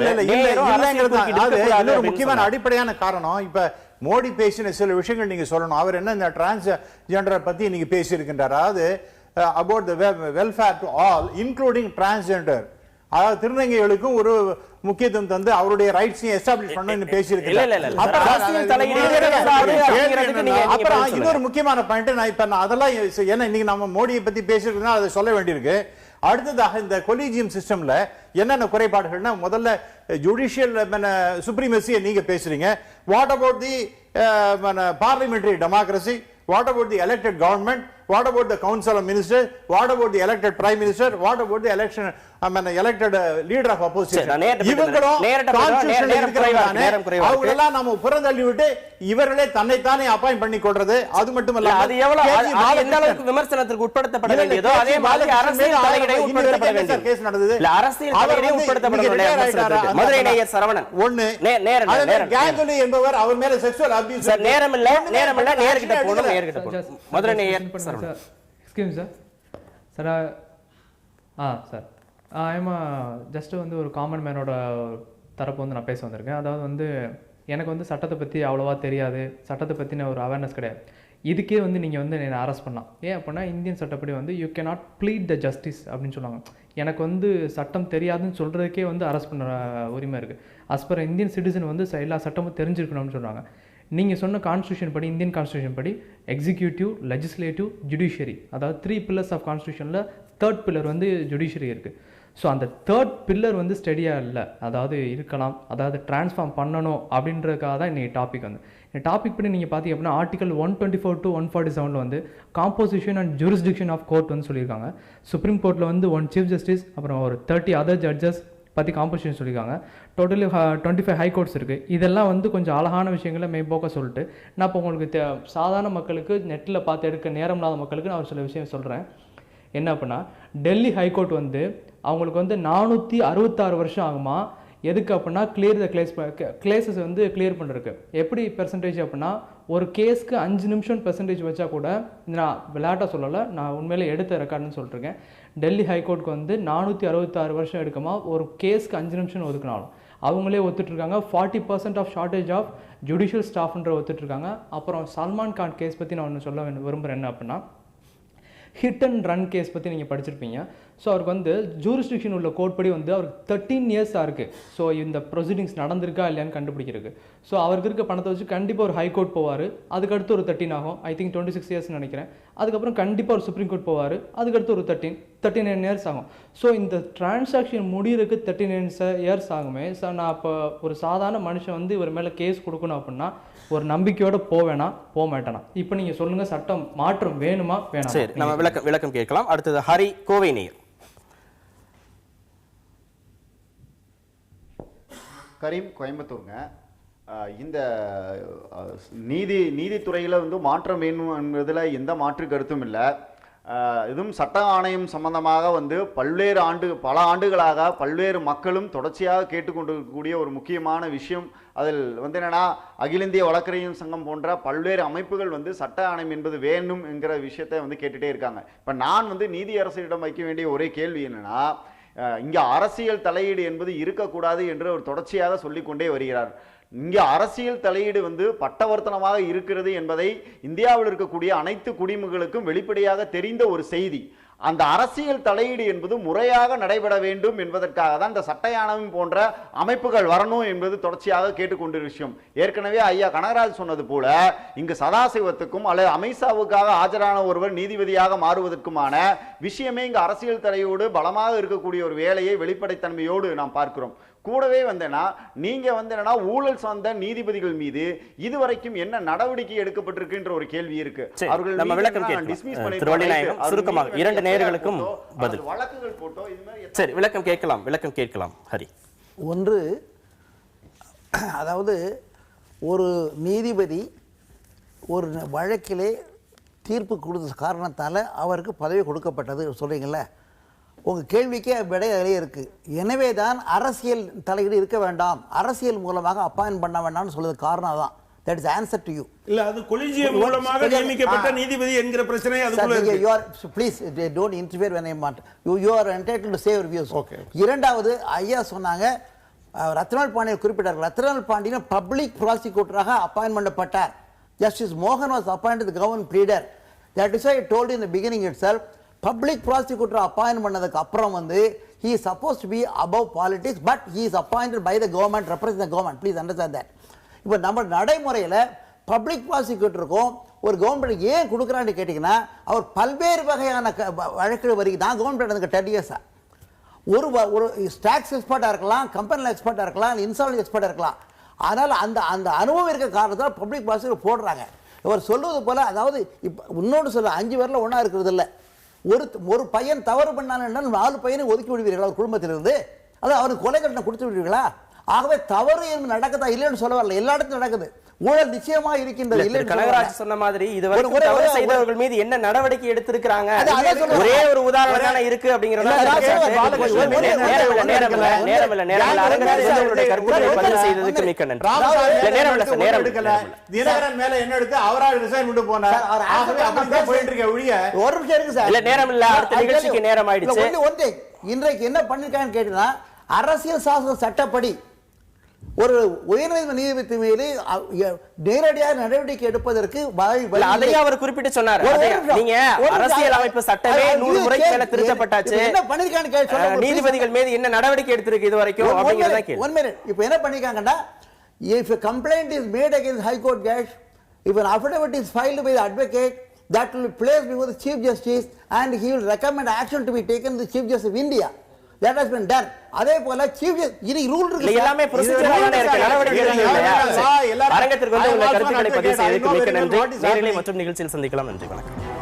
இல்ல, முக்கியமான அடிப்படையான காரணம், இப்ப மோடி பேசின சில விஷயங்கள் நீங்க சொல்லணும். அவர் என்ன இந்த டிரான்ஸ்ஜெண்டரை பத்தி நீங்க பேசி இருக்கின்றார், அதாவது about the welfare to all including transgender, அதாவது திருநங்கைகளுக்கும் ஒரு முக்கியத்துவம் தந்து அவருடைய ரைட்ஸையும் எஸ்டாப்ளிஷ் பண்ணணும்னு பேசியிருக்கிறார். அப்புறம் இன்னொரு முக்கியமான பாயிண்ட், நான் இப்ப அதெல்லாம் ஏன்னா இன்னைக்கு நம்ம மோடியை பத்தி பேசிருக்கோம்னா அதை சொல்ல வேண்டியிருக்கு. அடுத்ததாக இந்த கொலிஜியம் சிஸ்டம்ல என்னென்ன குறைபாடுகள்னா, முதல்ல ஜுடிஷியல் சுப்ரீமசியை நீங்க பேசுறீங்க. What about the parliamentary democracy? What about the elected government? What about the council of ministers? What about the elected prime minister? What about the election, elected leader of opposition? அவங்களெல்லாம் நம்ம புறந்தள்ளி விட்டு இவர்களே தன்னைத்தானே அப்பாயிண்ட் பண்ணி கொள்றது, அது மட்டுமல்ல அது எவ்வளவு எந்த அளவுக்கு விமர்சனத்திற்கு உட்படுத்தப்பட வேண்டியதோ அதே மாதிரி அரசியல் தலையீடை உட்படுத்தப்பட வேண்டியது. கேஸ் நடந்தது, அரசியல் தலையீடை உட்படுத்தப்பட வேண்டியது. மதுரை நேயர் சரவணன் ஒண்ணு கேங்குலி என்பவர் அவர் மேல செக்சுவல் அபியூஸ். நேரம் இல்ல நேர்கிட்ட போகணும். மதுரை நேயர் sir, excuse sir. Sir, sir, I'm just வந்து ஒரு காமன் மேனோட தரப்பு வந்து நான் பேச வந்திருக்கேன். அதாவது வந்து எனக்கு வந்து சட்டத்தை பற்றி அவ்வளோவா தெரியாது, சட்டத்தை பற்றின ஒரு அவேர்னஸ் கிடையாது. இதுக்கே வந்து நீங்கள் வந்து என்னை அரெஸ்ட் பண்ணலாம். ஏன் அப்படின்னா இந்தியன் சட்டப்படி வந்து you cannot plead the justice அப்படின்னு சொல்லுவாங்க. எனக்கு வந்து சட்டம் தெரியாதுன்னு சொல்கிறதுக்கே வந்து அரெஸ்ட் பண்ணுற உரிமை இருக்குது. அஸ் பர் இந்தியன் சிட்டிசன் வந்து எல்லா சட்டமும் தெரிஞ்சிருக்கணும்னு சொல்கிறாங்க. நீங்கள் சொன்ன கான்ஸ்டியூஷன் படி, இந்தியன் கான்ஸ்டியூஷன் படி எக்ஸிக்யூட்டிவ், லெஜிஸ்லேட்டிவ், ஜுடிஷியரி, அதாவது 3 pillars ஆஃப் கான்ஸ்டியூஷனில் 3rd pillar வந்து ஜுடிஷியரி இருக்குது. ஸோ அந்த 3rd pillar வந்து ஸ்டடியாக இல்லை, அதாவது இருக்கலாம், அதாவது டிரான்ஸ்ஃபார்ம் பண்ணணும் அப்படின்றதுக்காக தான் இன்றைக்கி டாபிக் வந்து. இந்த டாபிக் படி நீங்கள் பார்த்தீங்க அப்படின்னா ஆர்டிகல் 124 to 147 வந்து composition and jurisdiction of court வந்து சொல்லியிருக்காங்க. சுப்ரீம் கோர்ட்டில் வந்து 1 சீஃப் ஜஸ்டிஸ், அப்புறம் ஒரு 30 அதர் ஜட்ஜஸ் பற்றி காம்போசிஷன் சொல்லியிருக்காங்க. டோட்டலி 25 ஹை கோர்ட்ஸ் இருக்குது. இதெல்லாம் வந்து கொஞ்சம் அழகான விஷயங்களை மேம்போக்க சொல்லிட்டு நான் இப்போ உங்களுக்கு சாதாரண மக்களுக்கு நெட்டில் பார்த்து எடுக்க நேரம் இல்லாத மக்களுக்கு நான் ஒரு சில விஷயம் சொல்கிறேன். என்ன அப்படின்னா, டெல்லி ஹைகோர்ட் வந்து அவங்களுக்கு வந்து 466 வருஷம் ஆகுமா. எதுக்கு அப்படின்னா கிளியர் த கிளேசஸ் வந்து கிளியர் பண்ணுறதுக்கு. எப்படி பெர்சன்டேஜ் அப்படின்னா, ஒரு கேஸ்க்கு 5 நிமிஷம் பெர்சன்டேஜ் வச்சா கூட, நான் விளையாட்டாக சொல்லலை, நான் உண்மையிலே எடுத்த ரெக்கார்டுன்னு சொல்லிட்டுருக்கேன். டெல்லி ஹைகோர்ட்டுக்கு வந்து 466 வருஷம் எடுக்குமா ஒரு கேஸ்க்கு 5 நிமிஷம் ஒதுக்கினாலும். அவங்களே ஒத்துட்ருக்காங்க. 40% ஆஃப் ஷார்ட்டேஜ் ஆஃப் ஜுடிஷியல் ஸ்டாஃப்ன்ற ஒத்துட்ருக்காங்க. அப்புறம் சல்மான் கான் கேஸ் பற்றி நான் ஒன்று சொல்ல விரும்புகிறேன். என்ன அப்படின்னா, ஹிட் அண்ட் ரன் கேஸ் பற்றி நீங்கள் படிச்சிருப்பீங்க. ஸோ அவருக்கு வந்து ஜூரிஸ்டிக்ஷன் உள்ள கோட் படி வந்து அவருக்கு 13 இயர்ஸாக இருக்குது. ஸோ இந்த ப்ரொசீடிங்ஸ் நடந்திருக்கா இல்லையான்னு கண்டுபிடிக்கிறதுக்கு. ஸோ அவருக்கு இருக்க பணத்தை வச்சு கண்டிப்பாக ஒரு ஹைகோர்ட் போவார். அதுக்கடுத்து ஒரு 13 ஆகும். ஐ திங்க் 26 இயர்ஸ்னு நினைக்கிறேன். அதுக்கப்புறம் கண்டிப்பாக ஒரு சுப்ரீம் கோர்ட் போவார். அதுக்கடுத்து ஒரு 39 இயர்ஸ் ஆகும். ஸோ இந்த டிரான்சாக்ஷன் முடிகிறதுக்கு 39 இயர்ஸ் ஆகுமே. ஸோ நான் இப்போ ஒரு சாதாரண மனுஷன் வந்து இவர் மேலே கேஸ் கொடுக்கணும் அப்படின்னா ஒரு நம்பிக்கையோடு போவேனா போக மாட்டேனா? இப்போ நீங்கள் சொல்லுங்கள், சட்டம் மாற்றம் வேணுமா வேணாம்? சரி, நம்ம விளக்கம் கேட்கலாம். அடுத்தது ஹரி, கோவை நேயர். கரீம், கோயம்புத்தூருங்க. இந்த நீதித்துறையில் வந்து மாற்றம் வேணும் என்பதில் எந்த மாற்று கருத்தும் இல்லை. இதுவும் சட்ட ஆணையம் சம்பந்தமாக வந்து பல ஆண்டுகளாக பல்வேறு மக்களும் தொடர்ச்சியாக கேட்டுக்கொண்டிருக்கக்கூடிய ஒரு முக்கியமான விஷயம். அதில் வந்து என்னென்னா, அகில இந்திய வழக்கறிஞர் சங்கம் போன்ற பல்வேறு அமைப்புகள் வந்து சட்ட ஆணையம் என்பது வேணும் என்கிற விஷயத்தை வந்து கேட்டுகிட்டே இருக்காங்க. இப்போ நான் வந்து நீதியரசரிடம் வைக்க வேண்டிய ஒரே கேள்வி என்னென்னா, இங்கே அரசியல் தலையீடு என்பது இருக்கக்கூடாது என்று அவர் தொடர்ச்சியாக சொல்லிக்கொண்டே வருகிறார். இங்கே அரசியல் தலையீடு வந்து பட்டவர்த்தனமாக இருக்கிறது என்பதை இந்தியாவில் இருக்கக்கூடிய அனைத்து குடிமக்களுக்கும் வெளிப்படையாக தெரிந்த ஒரு செய்தி. அந்த அரசியல் தலையீடு என்பது முறையாக நடைபெற வேண்டும் என்பதற்காக தான் இந்த சட்ட ஆணையம் போன்ற அமைப்புகள் வரணும் என்பது தொடர்ச்சியாக கேட்டுக்கொண்டிருக்கும் விஷயம். ஏற்கனவே ஐயா கனகராஜ் சொன்னது போல, இங்கு சதாசிவத்துக்கும் அல்லது அமித்ஷாவுக்காக ஆஜரான ஒருவர் நீதிபதியாக மாறுவதற்குமான விஷயமே இங்கு அரசியல் தலையோடு பலமாக இருக்கக்கூடிய ஒரு வேலையை வெளிப்படைத்தன்மையோடு நாம் பார்க்கிறோம். கூடவே வந்தேன்னா, நீங்க வந்து ஊழல் சார்ந்த நீதிபதிகள் மீது இதுவரைக்கும் என்ன நடவடிக்கை எடுக்கப்பட்டிருக்குன்ற ஒரு கேள்வி இருக்கு. அவர்கள் நம்ம விளக்கம் கேட்கலாம். சுருக்கமாக 2 நேயர்களுக்கும் பதில். வழக்குகள் போட்டோ இது மாதிரி. சரி, விளக்கம் கேட்கலாம் ஹரி. ஒன்று, அதாவது ஒரு நீதிபதி ஒரு வழக்கிலே தீர்ப்பு கொடுத்த காரணத்தால் அவருக்கு பதவி கொடுக்கப்பட்டது சொல்றீங்கல்ல, உங்கள் கேள்விக்கே விடையிலே இருக்குது. எனவே தான் அரசியல் தலையீடு இருக்க வேண்டாம், அரசியல் மூலமாக அப்பாயின்ட் பண்ண வேண்டாம்னு சொல்றது காரணம் தான். That is answer to you. இல்ல, அது கொலிஜியம் மூலமாக நியமிக்கப்பட்ட நீதிபதி என்கிற பிரச்சனை அதுக்குள்ள இருக்கு. You are, please don't interfere when I want. You are entitled to say your views. Okay. இரண்டாவது, ஐயா சொன்னாங்க, ரத்னால் பாண்டியன் குறிப்பிட்டார்கள். ரத்னால் பாண்டியன் பப்ளிக் ப்ராசிக்யூட்டராக அப்பாயின்ட் பண்ணப்பட்டார். Justice Mohan was appointed the government pleader. That is why I told you in the beginning itself, public prosecutor appoint பண்ணதுக்கு அப்புறம் வந்து he is supposed to be above politics, but he is appointed by the government, represent the government. Please understand that. இப்போ நம்ம நடைமுறையில் பப்ளிக் ப்ராசிக்யூட்டருக்கும் ஒரு கவர்மெண்ட் ஏன் கொடுக்குறான்னு கேட்டிங்கன்னா, அவர் பல்வேறு வகையான வழக்குகள் வரைக்கும் தான் கவர்மெண்ட் எனக்கு 10 இயர்ஸாக ஒரு ஸ்டாக்ஸ் எக்ஸ்பர்ட்டாக இருக்கலாம், கம்பெனியில் எக்ஸ்பர்ட்டாக இருக்கலாம், இன்சூரன்ஸ் எக்ஸ்பர்ட்டாக இருக்கலாம். அதனால் அந்த அனுபவம் இருக்க காரணத்தால் பப்ளிக் ப்ராசிக்யூட்டர் போடுறாங்க. அவர் சொல்வது போல், அதாவது இப்போ இன்னொன்று சொல்ல 5 பேரில் ஒன்றா இருக்கிறது இல்லை. ஒரு பையன் தவறு பண்ணால் 4 பையனை ஒதுக்கி விடுவீர்களா ஒரு குடும்பத்திலிருந்து? அதாவது அவனுக்கு கொலை கட்டணம் கொடுத்து விடுவீர்களா? ஆகவே தவறு நடக்கதா இல்லைன்னு சொல்ல வரல, எல்லா இடத்துலையும் நடக்குது. ஊழல் நிச்சயமா இருக்கின்றது. கனகராஜ் சொன்ன மாதிரி இதுவரை தவறு செய்தவர்கள் மீது என்ன நடவடிக்கை எடுத்திருக்காங்க ஒரே ஒரு உதாரணம் தானே இருக்கு அப்படிங்கறத பதிவு செய்ததுக்கு மிக்க நன்றி. தினகரன் மேல என்ன எடுத்து அவரா ரிசைன் விட்டு போனார். ஒரு நிமிஷம் இருக்கு சார், இல்ல நேரம் இல்ல, அடுத்த நிகழ்ச்சிக்கு நேரம் ஆயிடுச்சு. இன்றைக்கு என்ன பண்ணிருக்கான்னு கேட்டீங்கன்னா, அரசியல் சாசன சட்டப்படி ஒரு உயர்நீதிமன்ற நீதிபதி மீது நேரடியாக நடவடிக்கை எடுப்பதற்கு அதையும் அவர் குறிப்பிட்டு சொன்னார். நீங்க அரசியல் அமைப்பு சட்டமே 100 முறைக்கு மேல திருத்தப்பட்டாச்சு, என்ன பண்ணிருக்கான்னு நீதிபதிகள் மீது என்ன நடவடிக்கை எடுத்திருக்கு இது வரைக்கும் அப்படிங்கறத கேள்வி. 1 minute. இப்போ என்ன பண்ணிருக்காங்கன்னா, if a complaint is made against high court judge, if an affidavit is filed by the advocate, that will be placed before the chief justice and he will recommend action to be taken to the chief justice of India. That has been done. அதே போல சீஃப் இது ரூல் இருக்கு, எல்லாமே ப்ரொசீஜரலான இருக்கு, நடவடிக்கைகள் இல்லையா? அரங்கத்திற்கு வந்து உங்கள் கருத்துக்களை பதிவு செய்ததற்கு மிக்க நன்றி. நேரிலே மற்றும் நிகழ்ச்சியில் சந்திக்கலாம். நன்றி, வணக்கம்.